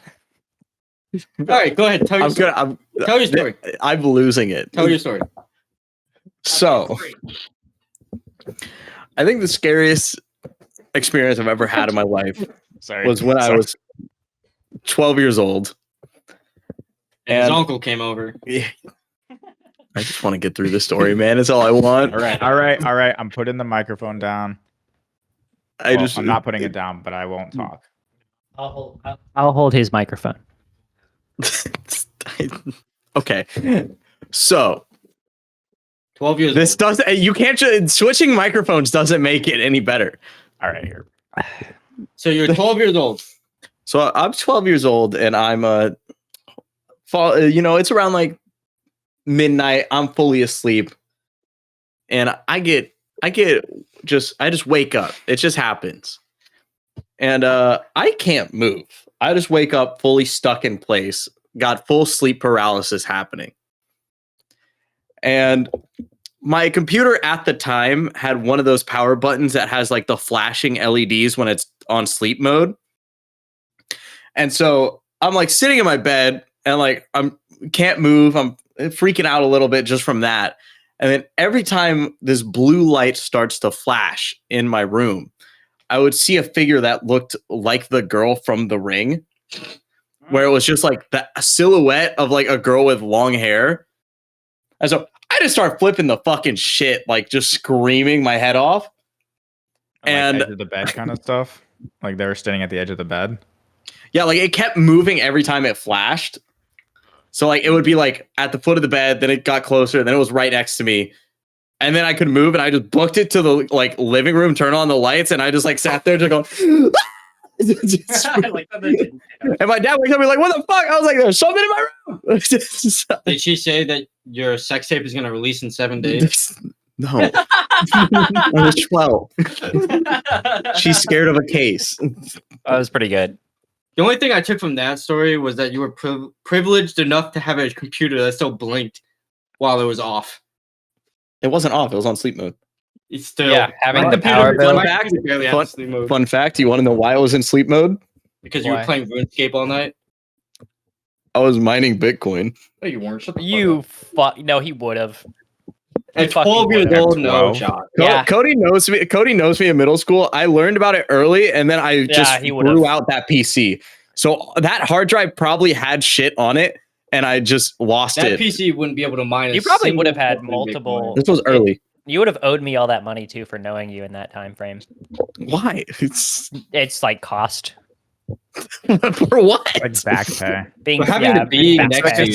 right, go ahead. Tell your I'm story. gonna. Tell your story. I'm losing it. Tell your story. So, I think the scariest experience I've ever had in my life Sorry. was when I Sorry. was 12 years old. And his And- uncle came over. Yeah. I just want to get through the story, man. It's all I want. All right, all right, all right. I'm putting the microphone down. I Well, just. I'm not putting it down, but I won't talk. I'll hold his microphone. Okay. So 12 years this old. doesn't. You can't. Switching microphones doesn't make it any better. All right, here. So you're 12 years old. So I'm 12 years old, and I'm fall. You know, it's around like midnight. I'm fully asleep, and I just wake up. It just happens, and I can't move. I just wake up fully stuck in place. Got full sleep paralysis happening, and my computer at the time had one of those power buttons that has like the flashing LEDs when it's on sleep mode. And so I'm like sitting in my bed and like can't move. I'm freaking out a little bit just from that. And then every time this blue light starts to flash in my room, I would see a figure that looked like the girl from The Ring, where it was just like the silhouette of like a girl with long hair. And so I just start flipping the fucking shit, like just screaming my head off. And- edge of the bed kind of stuff. Like they were standing at the edge of the bed. Yeah, like it kept moving every time it flashed. So like it would be like at the foot of the bed, then it got closer, then it was right next to me. And then I could move and I just booked it to the like living room, turn on the lights, and I just like sat there just going and my dad wakes up and be like, what the fuck? I was like, there's something in my room. Did she say that your sex tape is gonna release in 7 days? No. I was 12. She's scared of a case. That was pretty good. The only thing I took from that story was that you were privileged enough to have a computer that still blinked while it was off. It wasn't off, it was on sleep mode. It's still Yeah, having my the computer- power bill. my computer barely had sleep mode Fun fact, you want to know why I was in sleep mode? because you were Why? playing RuneScape all night. I was mining Bitcoin. No, you weren't. Shut the You fuck. No, he would have. At fucking 12 years would've. old, no 12. shot. Yeah. Cody knows me. Cody knows me in middle school. I learned about it early, and then I just he would've. threw out that PC. So that hard drive probably had shit on it, and I just lost That it. PC wouldn't be able to mine. You a probably would have single had fucking multiple. This was early. You would have owed me all that money too for knowing you in that time frame. Why? It's It's like cost. for what? Like back pay. Being But having to be back next pay, to you.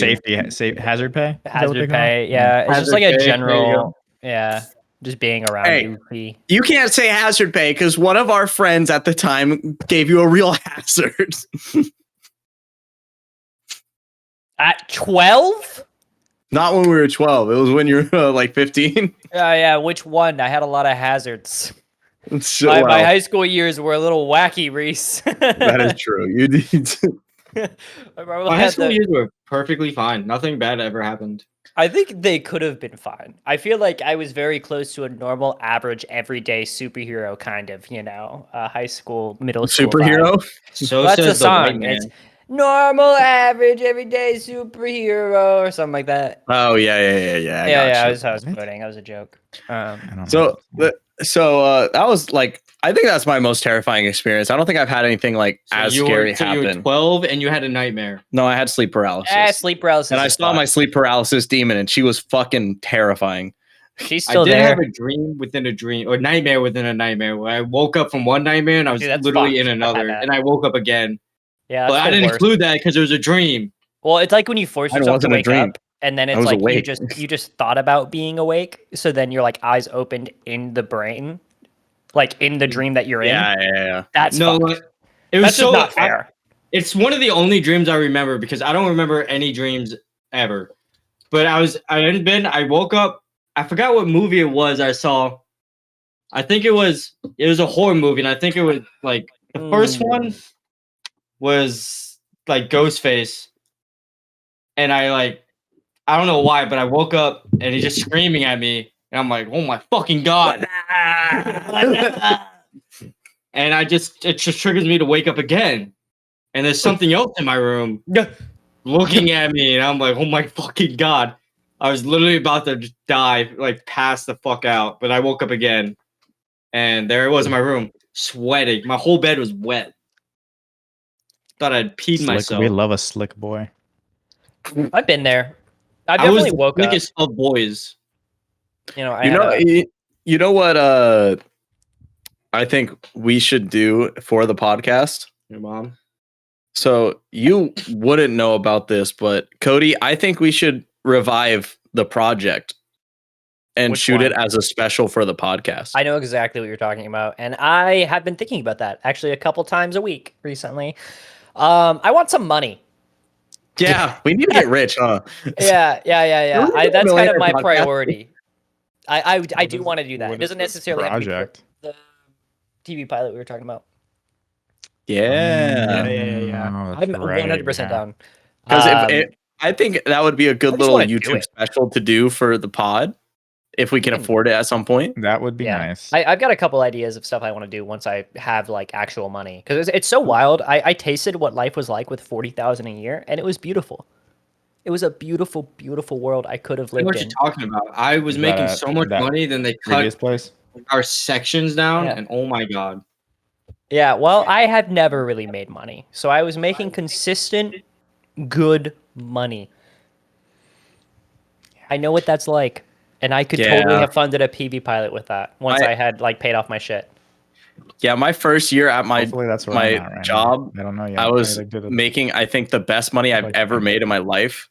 Safety hazard pay. Is that what they hazard call it? pay. Yeah, it's just like Hazard a pay, there you general. Yeah, just being around Hey. you. Fee. You can't say hazard pay because one of our friends at the time gave you a real hazard. At 12? Not when we were 12. It was when you were like 15. Yeah, which one? I had a lot of hazards. So, My well, high school years were a little wacky, Reese. that is true. You need I remember My I high had school the- years were perfectly fine. Nothing bad ever happened. I think they could have been fine. I feel like I was very close to a normal, average, everyday superhero kind of, high school, middle school. vibe. superhero. So That's says a the white song. man. It's normal, average, everyday superhero or something like that. Oh yeah. I Yeah, gotcha. I was What? quoting. That was a joke. I don't know. So that was like I think that's my most terrifying experience. I don't think I've had anything like So as you scary were, so you were happen. 12 and you had a nightmare. No, I had sleep paralysis. Sleep paralysis. and I is saw my fun. sleep paralysis demon, and she was fucking terrifying. She's still I did there. have a dream within a dream or nightmare within a nightmare where I woke up from one nightmare and I was Dude, that's literally fucked. in I've had another that. and I woke up again. Yeah, But that's I the didn't worst. include that because it was a dream. Well, it's like when you force Mine yourself to wasn't a wake dream. up, and then I it's was like awake. you just thought about being awake, so then you're like eyes opened in the brain, like in the dream that you're in. Yeah. That's No, fucked. like, it was That's just so not fair. It's one of the only dreams I remember because I don't remember any dreams ever. But I woke up, I forgot what movie it was I saw. I think it was a horror movie, and I think it was like the first one was like Ghostface. And I don't know why, but I woke up and he's just screaming at me, and I'm like, oh my fucking god. And it just triggers me to wake up again. And there's something else in my room looking at me, and I'm like, oh my fucking god. I was literally about to just die, like pass the fuck out, but I woke up again. And there it was in my room, sweating. My whole bed was wet. Thought I'd peed Slick, myself. we love a slick boy. I've been there. I I was definitely the woke up. slickest of boys. I You had know, a- you know what? I think we should do for the podcast. Your mom. So you wouldn't know about this, but Cody, I think we should revive the project and Which shoot it one? as a special for the podcast. I know exactly what you're talking about, and I have been thinking about that actually a couple times a week recently. I want some money. Yeah, we need to get rich, huh? Yeah. Really? That's kind of Millionaire my podcast? priority. I What do is- want to do that. It what is doesn't the necessarily have to be project. the TV pilot we were talking about. Yeah, Oh, I'm that's right, 100% yeah. down. because Um, I think that would be a good I just little wanna do YouTube it. special to do for the pod if we can can- afford it at some point. That would be Yeah. nice. I've got a couple ideas of stuff I want to do once I have like actual money because it's so wild. I tasted what life was like with 40,000 a year, and it was beautiful. It was a beautiful, beautiful world I could have I know lived what in. you're talking about. I was Is making that so much that money, then they Previous cut place. our sections down, Yeah. and oh my god. Yeah, well, I had never really made money. So I was making consistent, good money. I know what that's like. And I could totally Yeah. have funded a PV pilot with that once I- I had like paid off my shit. Yeah, my first year at my Hopefully that's where I'm at right job, now. I don't know yet. I was like, did a- making, I think, the best money I've Like, ever thank made in my life.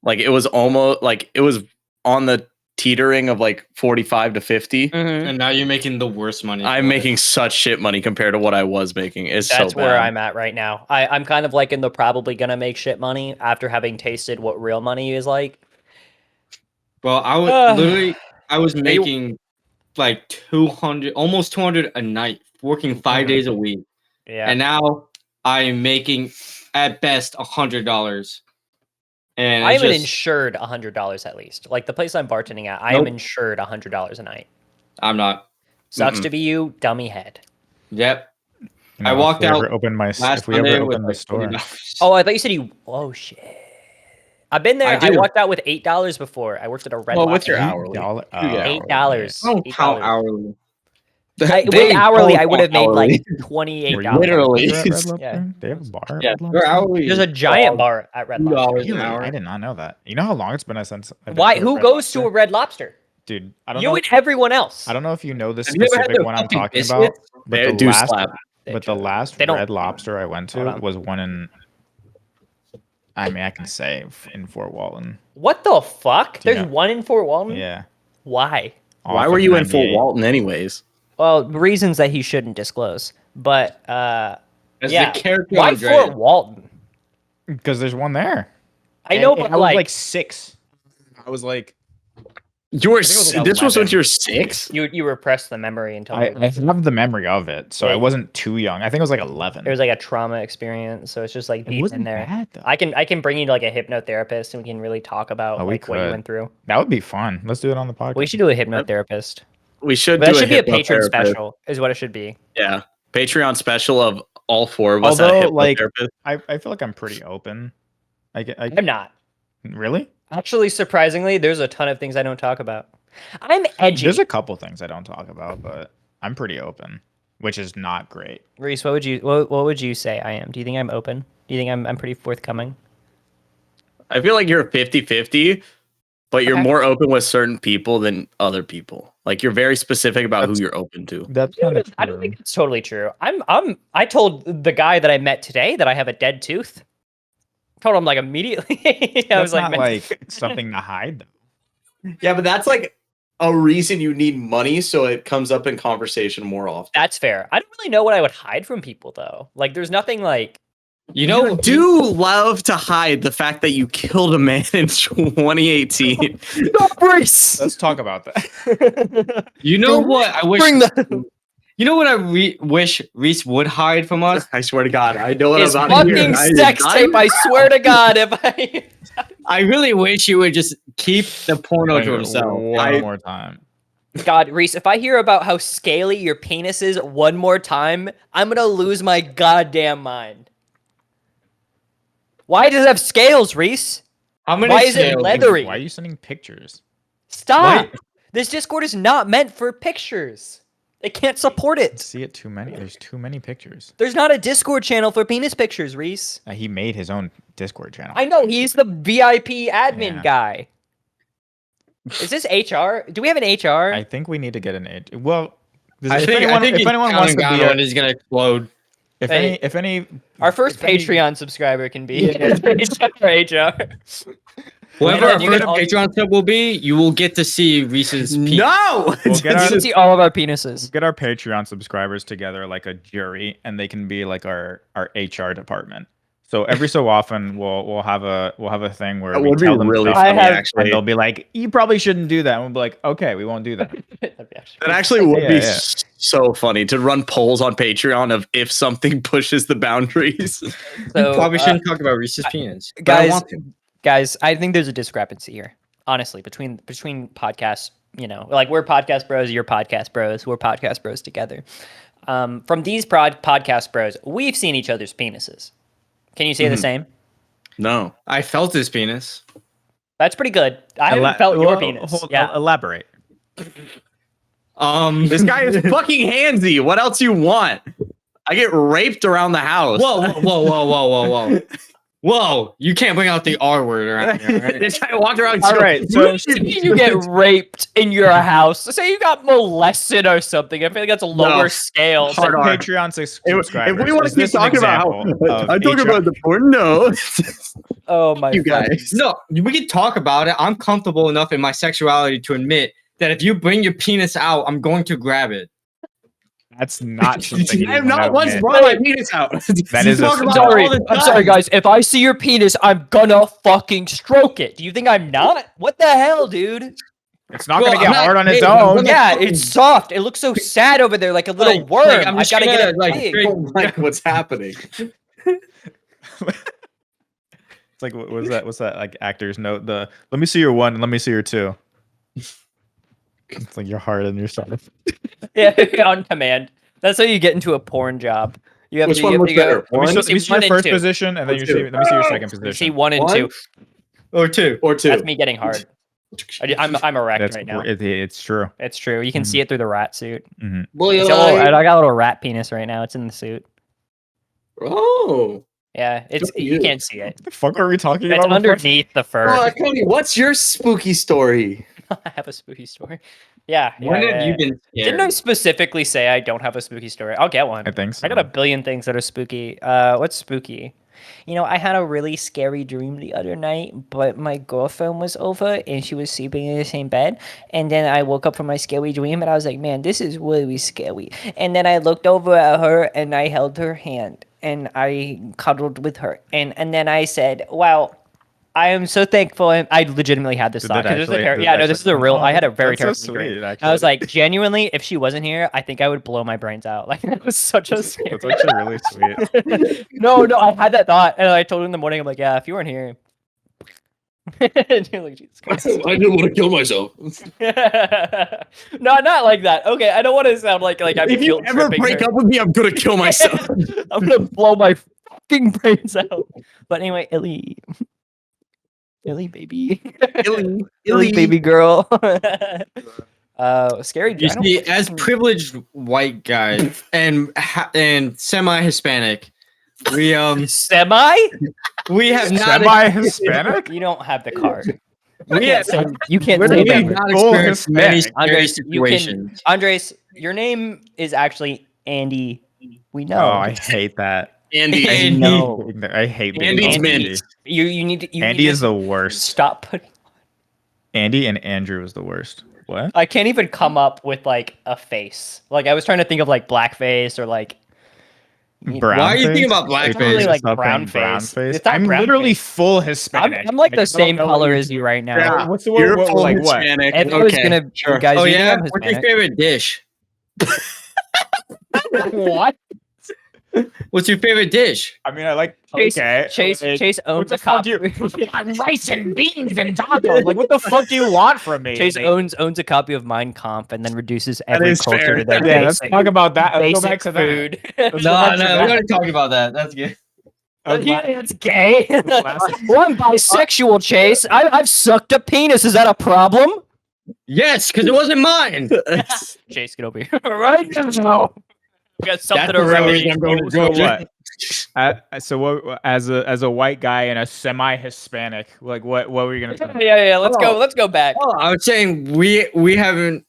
Like it was almost like it was on the teetering of like 45 to 50. Mm-hmm. And now you're making the worst money. I'm for it. making such shit money compared to what I was making. It's That's so where bad. I'm at right now. I'm kind of like in the probably gonna make shit money after having tasted what real money is like. Well, I was literally I was making like 200, almost 200 a night, working 5 days a week. Yeah. And now I'm making at best $100. And I it's am just, insured $100 at least. Like the place I'm bartending at, I Nope. am insured $100 a night. I'm not. Sucks Mm-mm. to be you, dummy head. Yep. you I know, walked if we out ever open my Last if we Sunday ever with open the like store. $40. Oh, I thought you said you. Oh shit. I've been there. I I do. walked out with $8 before. I worked at a Red Well, Lobster. with your hourly. $8? You get Oh, $8. I don't count $8. hourly. With They hourly, don't I would have count made like hourly. Were you $28. Literally. at Red Lobster? Yeah. They have a bar. At Yeah, Red their Lobster? hourly. There's is a giant $12 bar at Red Lobster. an Really? hour. I did not know that. You know how long it's been since I've been Why? to a Who Red goes to a Lobster? Red Lobster? Dude, I don't You know. and everyone else. I don't know if you know the Have you ever had specific their one I'm fucking talking biscuits? about, but They the do last slap. but the last They don't- Red Lobster I went Hold to on. was one in. I mean, I can say in Fort Walton. What the fuck? Do you There's know- one in Fort Walton. Yeah. Why? Why off were of you in Fort 98. Walton anyways? Well, reasons that he shouldn't disclose. But As yeah. the character Why on Fort Dread. Walton? Because there's one there. I know, And but I was like, like 6. I was like, You were. think it was like This was when 11. you were 6. you repressed the memory until I have the memory of it, so Yeah. I wasn't too young. I think it was like 11. it was like a trauma experience. So it's just like It deep in wasn't there. bad though. I can bring you to like a hypnotherapist and we can really talk about Oh, we like what you could. went through. That would be fun. Let's do it on the podcast. We should do a hypnotherapist. We should But do that should be a hypnotherapist. patron special, is what it should be. Yeah, Patreon special of all 4 of us. Although, at a like- hypnotherapist. I feel like I'm pretty open. I I'm not. really. Actually, surprisingly, there's a ton of things I don't talk about. I'm edgy. There's a couple things I don't talk about, but I'm pretty open, which is not great. Reese, what would you say I am? Do you think I'm open? Do you think I'm pretty forthcoming? I feel like you're a 50-50, but you're Okay. more open with certain people than other people. Like you're very specific about That's- who you're open to. That's kind of I don't think it's totally true. I told the guy that I met today that I have a dead tooth. Told him like immediately. I was not like, like something to hide. Yeah, but that's like a reason you need money, so it comes up in conversation more often. that's fair. I don't really know what I would hide from people though. Like, there's nothing like. You know, You do love to hide the fact that you killed a man in 2018. Let's talk about that. you know what I wish. Bring the You know what I wish Reese would hide from us? I swear to God, I know what his I'm about to hear. fucking sex tape. I swear to God, if I. I really wish he would just keep the porno to himself. One more time. God, Reese, if I hear about how scaly your penis is one more time, I'm gonna lose my goddamn mind. Why does it have scales, Reese? How many Why is it scales? leathery? Why are you sending pictures? Stop! This Discord is not meant for pictures. It can't support I it. see it too many. There's too many pictures. There's not a Discord channel for penis pictures, Reese. He made his own Discord channel. I know, he's the VIP admin Yeah. guy. Is this HR? Do we have an HR? I think we need to get an age. Well, I think if anyone wants to be, one is gonna explode. if any, Our first if any- Patreon subscriber can be HR. Whoever then our you first can also- Patreon sub will be, you will get to see Reese's penis. No! We'll get You our- can see all of our penises. get our Patreon subscribers together like a jury, and they can be like our HR department. So every so often we'll have a thing where That we would be tell them really stuff, funny, have- actually. and they'll be like, "You probably shouldn't do that." And we'll be like, "Okay, we won't do that." That'd be actually That actually would Yeah, be yeah. so funny to run polls on Patreon of if something pushes the boundaries. so, Probably shouldn't talk about Reese's penis. but I guys, want to. guys, I think there's a discrepancy here. Honestly, between podcasts, you know, like we're podcast bros, you're podcast bros, we're podcast bros together. From these podcast bros, we've seen each other's penises. Can you say the same? No. I felt his penis. That's pretty good. I haven't felt your penis. Yeah. Elaborate. This guy is fucking handsy. What else you want? I get raped around the house. Whoa. Whoa, you can't bring out the R word around here. Right? This guy walked around. All right, so You get raped in your house. Say you got molested or something. I feel like that's a lower scale. Hard R. Patreon subscribers. If we want to is keep this an talking about how example of I'm talking Patreon? about the porn, no. Oh my You God. guys. No, we can talk about it. I'm comfortable enough in my sexuality to admit that if you bring your penis out, I'm going to grab it. That's not something you I have wanna not once admit. brought my penis out. That You is a- talk I'm about sorry. all the I'm sorry, time. guys. If I see your penis, I'm gonna fucking stroke it. Do you think I'm not? What the hell, dude? It's not Well, gonna get I'm not hard on its gay, I'm own. gonna- Yeah, it's soft. It looks so sad over there, like a little Like, worm. I'm I just gotta get gonna, it like, big. I don't like what's happening. It's like what's that like actors note? Let me see your 1 and let me see your 2. It's like you're hard on yourself. Yeah, on command. That's how you get into a porn job. You have Which to, one you have looks to go. better? Let me One see one your and first two. position, and then Or you two. see. Let me see your second You see position. 1 and One? 2. Or two. Or two. That's me getting hard. I'm erect That's right now. it's true. It's true. You can see it through the rat suit. Boy, It's a little- I got a little rat penis right now. It's in the suit. Oh. Yeah, it's Good for you you. can't see it. What the fuck are we talking It's about? before? underneath the fur. Cody, what's your spooky story? I have a spooky story. Yeah. when yeah, have yeah, you yeah. been scared? Didn't I specifically say I don't have a spooky story? I'll get one. I think so. I got a billion things that are spooky. What's spooky? You know, I had a really scary dream the other night, but my girlfriend was over and she was sleeping in the same bed. And then I woke up from my scary dream and I was like, man, this is really scary. And then I looked over at her and I held her hand and I cuddled with her. And then I said, wow, I am so thankful. And I legitimately had this Did thought. that 'cause it was a actually- ter- did yeah, that no, this is actually- a real. Oh, I had a very that's so terrifying dream. sweet, I was actually. like, genuinely, if she wasn't here, I think I would blow my brains out. Like, that was such a scary. That's actually really sweet. No, I had that thought, and I told her in the morning. I'm like, yeah, if you weren't here. And you're like, Jesus Christ. I didn't want to kill myself. No, not like that. Okay, I don't want to sound like I'm If you guilt ever tripping break her. up with me, I'm gonna kill myself. I'm gonna blow my fucking brains out. But anyway, Illy, baby, Illy, baby girl. Scary. You I don't- see, as privileged white guy and semi-Hispanic, we semi. we have not Semi-Hispanic? You don't have the card. we have, You can't We're say the we have that. not full experienced many Hispanic. scary Andres, you can- situations. Andres, your name is actually Andy. We know. Oh, I hate that. Andy. I Andy. know. I hate being Andy's called mint. Andy. You need to. Andy is the worst. Stop putting. Andy and Andrew is the worst. What? I can't even come up with like a face. Like I was trying to think of like blackface or like. Brown Why are you thinking face? about Are you blackface? thinking Like something brown face. It's not I'm brown literally face. full Hispanic. I'm like I the don't same know color what as you right now. Yeah. What's the You're word? full Like what? Hispanic. If I was Okay, gonna, sure. guys, Oh you think yeah, I'm what's your Hispanic? favorite dish? What? What's your favorite dish? I mean, I like Chase, okay. Chase, like, Chase what owns the a fuck copy. do you? Rice and beans and tacos. Like, what the fuck do you want from me? Chase mate? owns a copy of Mein Kampf and then reduces every is culture fair. to their Yeah, let's basic, talk about that. Let's go basic back to that. food. Let's go No, back to no, that. we're gonna talk about that. That's good. Yeah, it's gay. Classic. Well, I'm bisexual, Chase. I've sucked a penis. Is that a problem? Yes, because it wasn't mine. Chase, get over here. Right now. We got something That's to the real remedy. reason I'm going to So Georgia. what? So what? As a white guy and a semi-Hispanic, like what were you gonna say? Yeah. Let's go. Let's go back. Oh, I was saying we haven't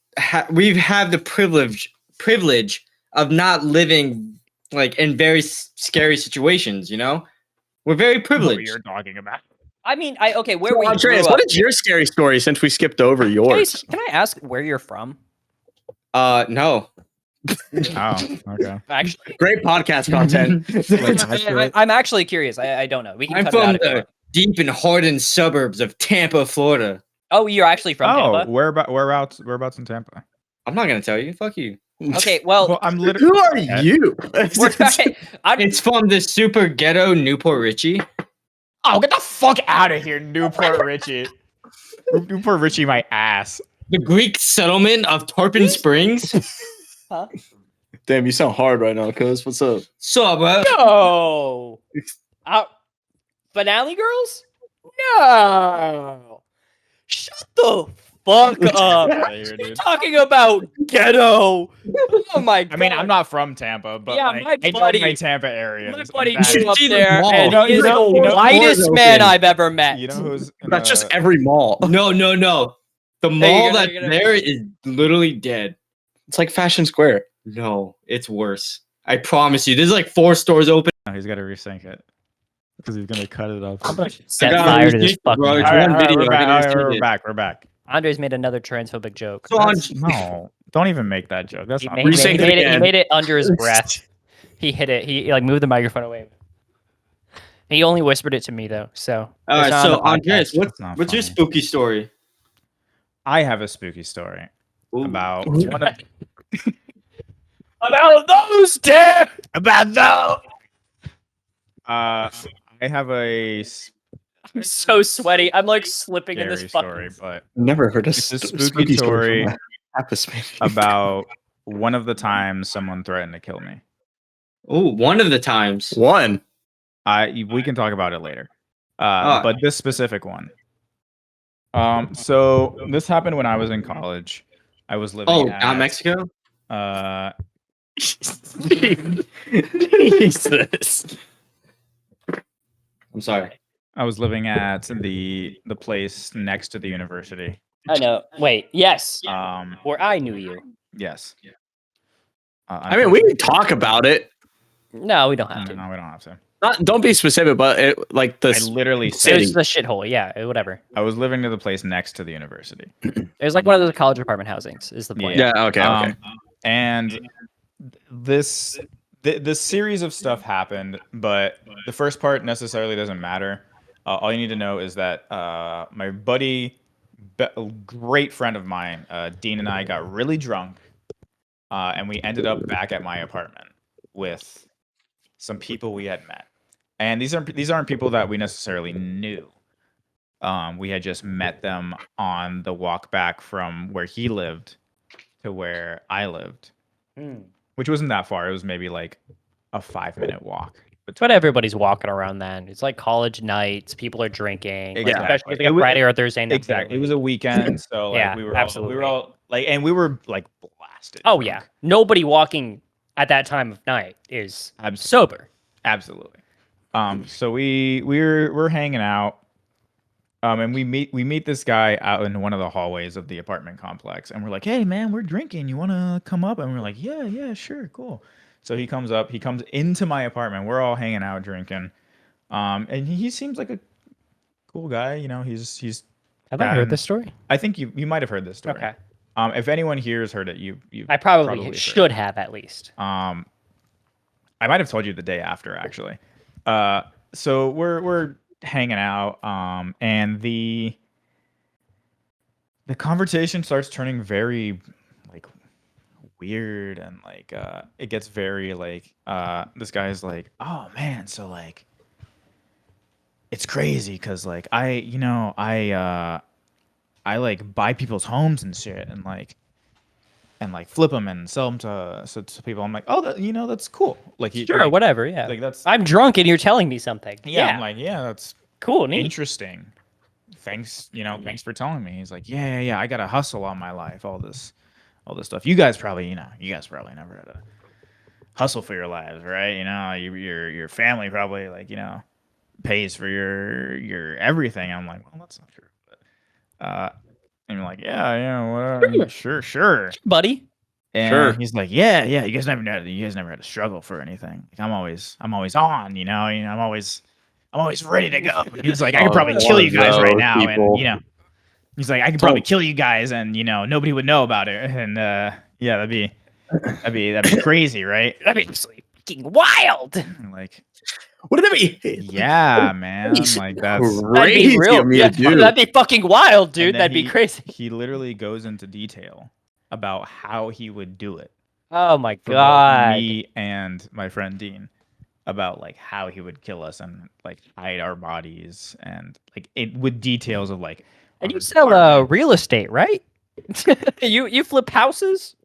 we've had the privilege of not living like in very scary situations. You know, we're very What privileged. you're talking about? I mean, okay, where So, we Andreas, grew what up. is your scary story since we skipped over yours? Chase, can I ask where you're from? No. Oh, okay. Actually, Great podcast content. I'm actually curious. I don't know. We can I'm cut it out from if you the want. deep and hardened suburbs of Tampa, Florida. Oh, you're actually from Oh, Tampa? whereabouts in Tampa? I'm not gonna tell you. Fuck you. Okay, well, Well, I'm literally. Who are you? It's from the super ghetto Newport Richie. Oh, get the fuck out of here, Newport Richie. Newport Richie, my ass. The Greek settlement of Tarpon Springs. Damn, you sound hard right now, cuz. What's up? So, bro. no. Spinelli girls? No. Shut the fuck up. Outta here, You're dude. talking about ghetto. Oh my god. I mean, I'm not from Tampa, but Yeah, like, my I know buddy- my Tampa area. My buddy that grew is- up See the there, mall. and You know- he is you know- the you know- whitest doors man open. I've ever met. You know who's in That's just the- every mall. No. The Hey, mall you're that's gonna- there is literally dead. It's like Fashion Square. No, it's worse. I promise you. There's like 4 stores open. No, he's got to resync it because he's gonna cut it off. I'm gonna set got fire to it, this fucking. bro. It's house. one video, We're I back. didn't see We're it. back. We're back. Andres made another transphobic joke. So on, No, don't even make that joke. That's He not. made, funny. Resync it he again. made it under his breath. He hit it. He like moved the microphone away. He only whispered it to me though. So. all right. it's not So on the podcast. Andres, That's not what's your funny. spooky story? I have a spooky story Ooh. about one of About those two. about those. I have a I'm so sweaty. I'm like slipping in scary this story, fucking. but Never heard a It's a spooky spooky story from a Tapestry. about one of the times someone threatened to kill me. Oh, one of the times. One. We can talk about it later. Ah. But this specific one. So this happened when I was in college. I was living Oh, at not Mexico. Jesus. I'm sorry. I was living at the place next to the university. I know. Wait. Yes. Um, Where I knew you. yes. I mean, we can talk about it. No, we don't have to. No, we don't have to. Don't be specific, but like I this. literally It said was the shithole. Yeah. Whatever. I was living to the place next to the university. It was like one of those college apartment housings. Is the point? Yeah. Okay. Okay. And this series of stuff happened, but the first part necessarily doesn't matter. All you need to know is that my buddy, a great friend of mine, Dean, and I got really drunk, and we ended up back at my apartment with some people we had met. And these aren't people that we necessarily knew. We had just met them on the walk back from where he lived to where I lived, Hmm. which wasn't that far. It was maybe like a 5-minute walk. It's what everybody's walking around then. It's like college nights. People are drinking. Like, Exactly. especially if It like a was- Friday or Thursday night. Exactly. It was a weekend, so like Yeah, we were absolutely. all like, and we were like blasted. Oh drunk. yeah. Nobody walking at that time of night is sober. Absolutely. So we're hanging out. And we meet this guy out in one of the hallways of the apartment complex, and we're like, "Hey, man, we're drinking. You want to come up?" And we're like, "Yeah, sure, cool." So he comes up. He comes into my apartment. We're all hanging out drinking. And he seems like a cool guy. You know, he's. Have I heard this story? I think you might have heard this story. Okay. If anyone here has heard it, you I probably heard should have at least. I might have told you the day after, actually. So we're hanging out, and the conversation starts turning very like weird, and like it gets very like this guy's like, "Oh man, so like it's crazy because like I like buy people's homes and shit, and like flip them and sell them to people." I'm like, "Oh, that's cool." Like, Sure, like, whatever. Yeah. like that's I'm drunk and you're telling me something. yeah. I'm like, yeah, that's cool. Neat. interesting. Thanks, thanks for telling me. He's like, yeah. I got to hustle all my life, all this stuff. You guys probably never had to hustle for your lives, right? Your family probably like pays for your everything. I'm like, well, that's not true. But and you're like, yeah, whatever. Sure. Buddy. And Sure. he's like, yeah, you guys never had to struggle for anything. Like, I'm always on, I'm always ready to go. He's like, I could probably kill you guys right now, people. and he's like, I could probably kill you guys, and nobody would know about it, and yeah, that'd be crazy, right? That'd be absolutely fucking wild. And like, What did that be? yeah, man, like that's. That'd Crazy be real. of me Yeah, to do. that'd be fucking wild, dude. And then That'd be crazy. He literally goes into detail about how he would do it. Oh my For both god. me and my friend Dean, about like how he would kill us and like hide our bodies, and like it with details of like. And our you sell apartment. real estate, right? you flip houses?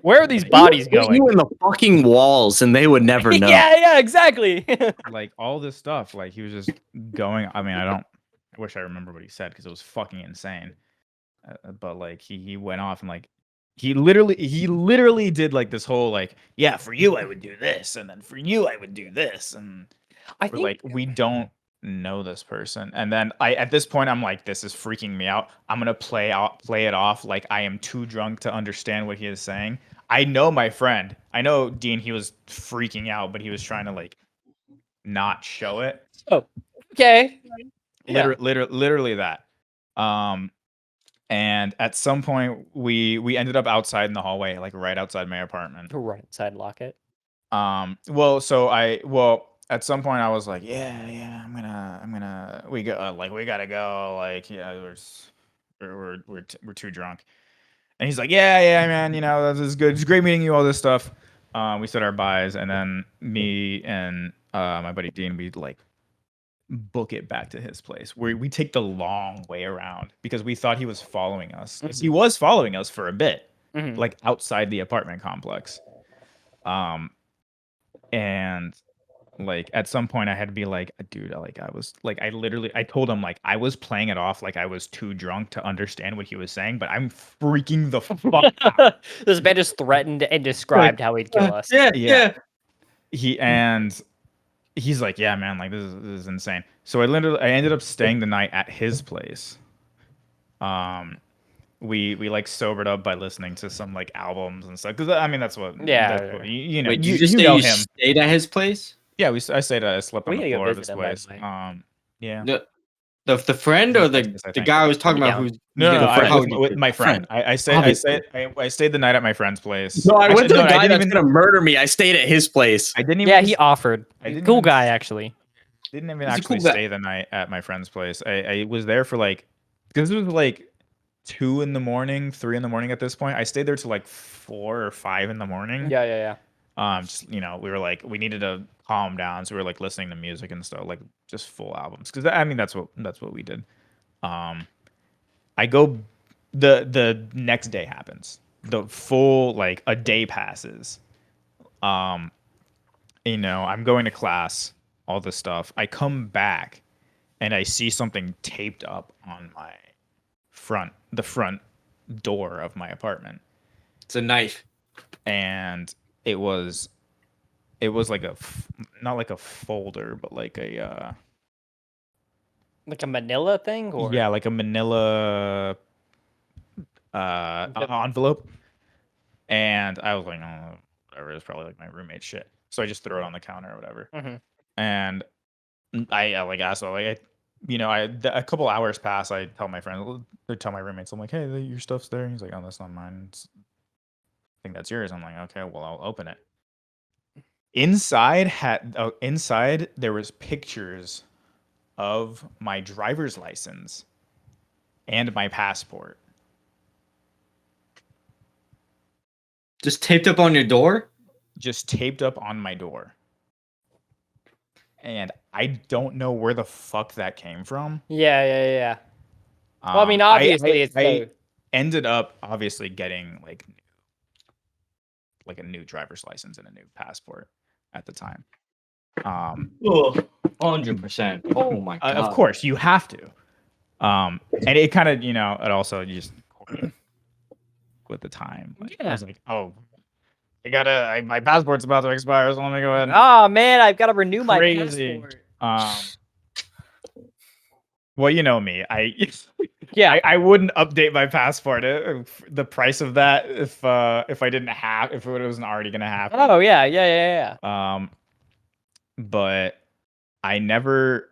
Where are these bodies Put going? you in the fucking walls, and they would never know. yeah, exactly. Like all this stuff. Like he was just going. I mean, I wish I remember what he said because it was fucking insane. But like he went off and like he literally did like this whole like, yeah, for you I would do this, and then for you I would do this, and I we're think like, we don't know this person. And then at this point I'm like, this is freaking me out. I'm gonna play it off like I am too drunk to understand what he is saying. I know my friend. I know Dean, he was freaking out, but he was trying to like not show it. okay. Yeah. Literally that. And at some point we ended up outside in the hallway, like right outside my apartment. Right inside locket. Well, at some point I was like, yeah, I'm gonna, we gotta go, like, yeah, we're too drunk. And he's like, yeah, man, you know, this is good. It's great meeting you, all this stuff. We said our byes, and then me and my buddy Dean, we like book it back to his place where we take the long way around because we thought he was following us. 'Cause he was following us for a bit, like outside the apartment complex. And like at some point I had to be like, dude, like I was like, I told him like I was playing it off like I was too drunk to understand what he was saying, but I'm freaking the fuck out. This man just threatened and described how he'd kill us. Yeah. He's like, yeah, man, like this is insane. So I ended up staying the night at his place. We like sobered up by listening to some like albums and stuff. Cause I mean that's what you know. Wait, you just say know you him. stayed at his place? Yeah, I slept on We the gotta go floor of visit his him, by the place. way. Yeah. The friend or the Yes, I the think. guy I was talking about Yeah. who's No, the friend? How would you with do my it? friend. I stayed the night at my friend's place. No, I went to the guy I that's didn't gonna murder me. I stayed at his place. I didn't even. Yeah, he offered. I didn't Cool even guy, actually. Didn't even He's a actually cool guy. stay the night at my friend's place. I was there for like, because it was like 2 in the morning, 3 in the morning at this point. I stayed there till like 4 or 5 in the morning. Yeah. Just, you know, we were like, we needed to calm down, so we were like listening to music and stuff, like just full albums, because I mean that's what we did. I go, the next day happens, the full like a day passes. You know, I'm going to class, all this stuff. I come back and I see something taped up on my the front door of my apartment. It's a knife. And it was like not like a folder, but like a Like a manila thing? Or yeah, like a manila envelope. And I was like, oh, whatever, it's probably like my roommate's shit. So I just threw it on the counter or whatever. And I like asked, like, you know, a couple hours pass. I tell my friend, tell my roommates, I'm like, hey, your stuff's there. And he's like, oh, that's not mine. I think that's yours. I'm like, okay, well, I'll open it. Inside there was pictures of my driver's license and my passport. Just taped up on your door? Just taped up on my door. And I don't know where the fuck that came from. Yeah. Well, I mean, obviously, I ended up obviously getting like a new driver's license and a new passport at the time. 100%. Oh my god. Of course, you have to. And it kind of, you know, it also just with the time. Like, I was like, oh, my passport's about to expire, so let me go ahead. Oh man, I've got to renew my Crazy. passport. Well, you know me. Yeah. I wouldn't update my passport. The price of that if it wasn't already gonna happen. Oh yeah. But I never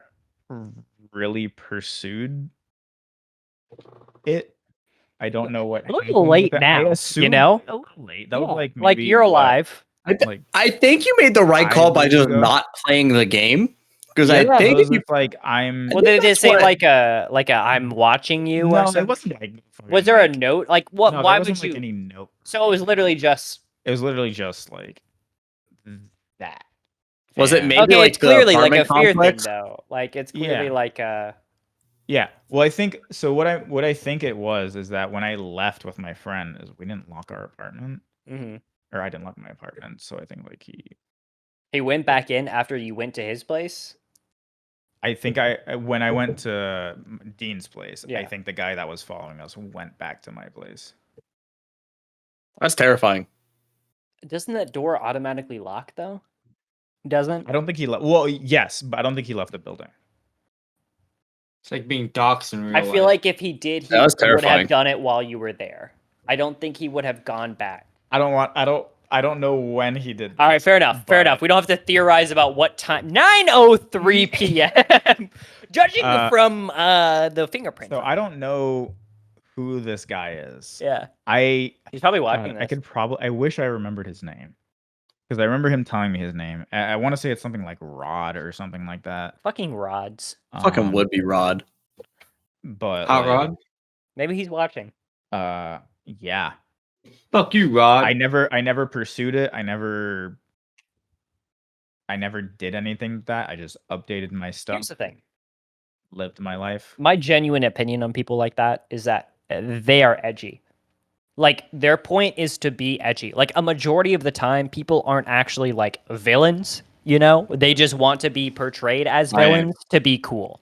really pursued it. I don't know what. A little late now, you know? A little late. That was Yeah. like Like maybe, you're what, alive. like I think you made the right 5 call by years just ago? not playing the game. Because yeah, I but think it if was you, like I'm. Well, did it that's say what- like a I'm watching you or No, something? it wasn't like. Was there a note? Like what? No, Why there would wasn't you? like any note. So it was literally just. It was literally just like that. Was it And- maybe Okay, like it's the clearly like a apartment fear complex? thing, though. Like it's clearly Yeah. like a. Yeah. Well, I think so. What I think it was is that when I left with my friend, is we didn't lock our apartment. hmm or I didn't lock my apartment, so I think like He went back in after you went to his place. I think when I went to Dean's place, I Yeah. think the guy that was following us went back to my place. That's terrifying. Doesn't that door automatically lock though? Doesn't? I don't think he left. Well, yes, but I don't think he left the building. It's like being doxxed in real I life. feel like if he did, he That was would have terrifying. done it while you were there. I don't think he would have gone back. I don't know when he did. All right, this, fair enough. Fair but- enough. We don't have to theorize about what time. 9:03 p.m. Judging from the fingerprints. So I don't know who this guy is. Yeah, I he's probably watching God, this. I could probably. I wish I remembered his name because I remember him telling me his name. I want to say it's something like Rod or something like that. Fucking rods. Fucking Um, would be Rod. But Hot like, Rod. Maybe he's watching. Yeah. Fuck you, Rod. I never pursued it. I never did anything with that. I just updated my stuff, Here's the thing. lived my life. My genuine opinion on people like that is that they are edgy. Like their point is to be edgy. Like a majority of the time, people aren't actually like villains. You know, they just want to be portrayed as Right. villains to be cool.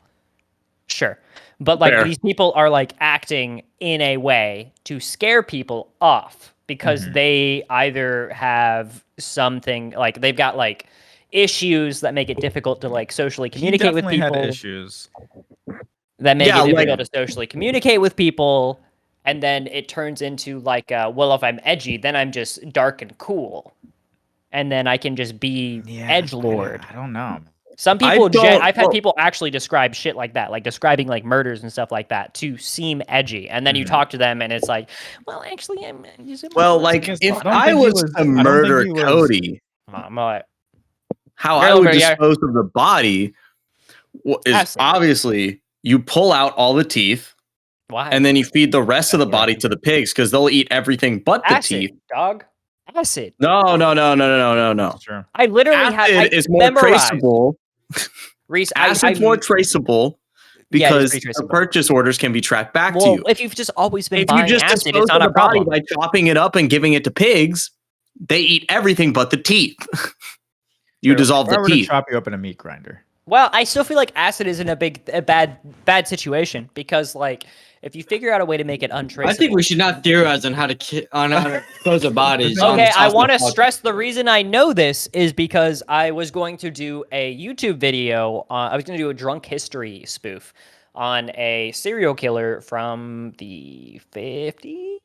Sure. But like Fair. these people are like acting in a way to scare people off because Mhm. they either have something like they've got like issues that make it difficult to like socially communicate with He definitely people had issues. that make Yeah, it like- difficult to socially communicate with people, and then it turns into like well, if I'm edgy, then I'm just dark and cool, and then I can just be edge lord. I don't know. Some I people, don't- I've had well- people actually describe shit like that, like describing like murders and stuff like that to seem edgy, and then you Mhm. talk to them, and it's like, well, actually, I'm just Well, like Because if I don't I think he was was- to I don't think murder he was- Cody, I'm like, how Girl, I would but yeah. dispose of the body is Acid. obviously you pull out all the teeth why? and then you feed the rest of the Yeah. body to the pigs because they'll eat everything but the acid, teeth. dog, acid. No. That's true. I literally have. Acid I is more memorized. traceable. Reese, Acid's I more traceable Yeah, it is because pretty the traceable. purchase orders can be tracked back to well, you. if you've just always been If you buying just acid, dispose it's of not the a problem. body by chopping it up and giving it to pigs, they eat everything but the teeth. You Sure, dissolve if I the were to teeth. chop you up in a meat grinder. Well, I still feel like acid is in a bad situation because like if you figure out a way to make it untraceable. I think we should not theorize on how to dispose of bodies. on Okay, the I Sauce want to Podcast. stress the reason I know this is because I was going to do a YouTube video. I was going to do a drunk history spoof on a serial killer from the 50s.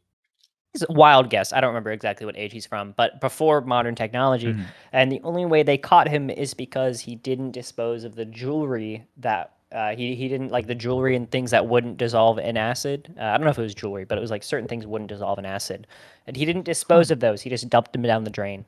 Wild guess. I don't remember exactly what age he's from, but before modern technology. Mhm. And the only way they caught him is because he didn't dispose of the jewelry that he didn't like the jewelry and things that wouldn't dissolve in acid. I don't know if it was jewelry, but it was like certain things wouldn't dissolve in acid, and he didn't dispose of those. He just dumped them down the drain,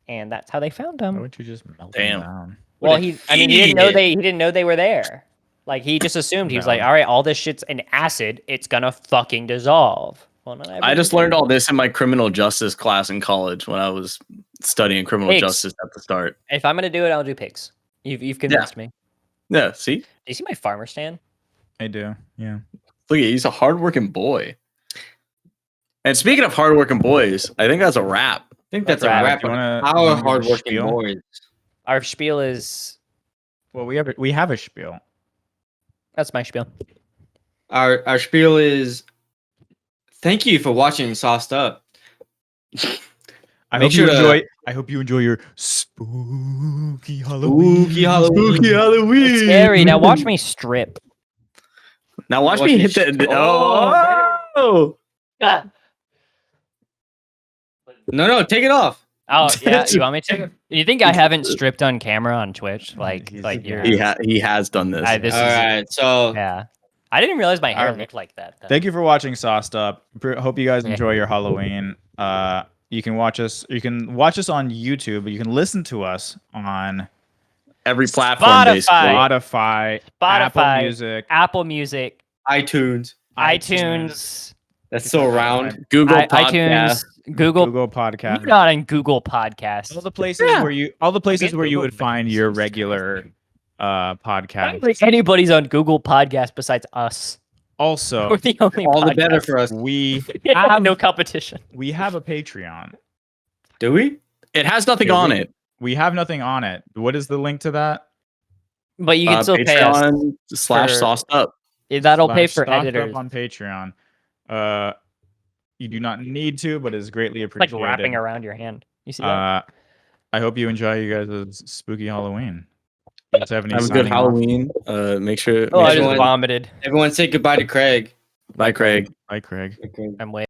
and that's how they found Why him. would you just melt Damn. them down? Well, an he didn't know idiot. he didn't know they were there. Like he just assumed he was like, Valid. all right, all this shit's in acid, it's gonna fucking dissolve. Well, not I everything just did. learned all this in my criminal justice class in college when I was studying criminal Pigs. justice at the start. If I'm gonna do it, I'll do pigs. You've convinced me. Yeah, see? Do you see my farmer stand? I do. Yeah. Look at he's a hardworking boy. And speaking of hardworking boys, I think that's a wrap. I think that's a Right. wrap Do you on wanna- our you wanna give a hardworking spiel? boys. Our spiel is Well, we have a spiel. that's my spiel. Our spiel is thank you for watching Sauced Up. I Make hope you sure to- enjoy. I hope you enjoy your spooky Halloween. Spooky Halloween. Spooky Halloween. It's scary. Now watch me strip. Now watch me hit that. Oh, Ah. No, take it off. Oh yeah, you want me to? You think I haven't stripped on camera on Twitch? Like He's- you're. he has done this. This All is right, so yeah. I didn't realize my hair Alright. looked like that. though. Thank you for watching Sauced Up. Hope you guys Yeah. enjoy your Halloween. You can watch us. You can watch us on YouTube. But you can listen to us on Every platform, Spotify. basically. Spotify, Apple Spotify, Music, Apple Music, iTunes. iTunes, That's still around. Google Podcast. iTunes, Google. Google Podcast. You're not on Google Podcasts. All the places Yeah. where you Google would find your Podcasts. regular I podcast. don't think anybody's on Google Podcasts besides us. Also, We're the only All the better podcast. for us. we Yeah, no competition. we have a Patreon. Do we? It has nothing Yeah, on we- it. We have nothing on it. What is the link to that? But you can still pay us. Patreon / for- sauced up. That'll pay Slash for stocked up editors. on Patreon. You do not need to, but is greatly It's like appreciated. wrapping around your hand. You see that? I hope you enjoy you guys' spooky Halloween. You guys have any Have a good signing off? Halloween. Make sure. Oh, I just everyone- vomited. Everyone say goodbye to Craig. Bye, Craig. Bye, Craig. Okay. I'm way.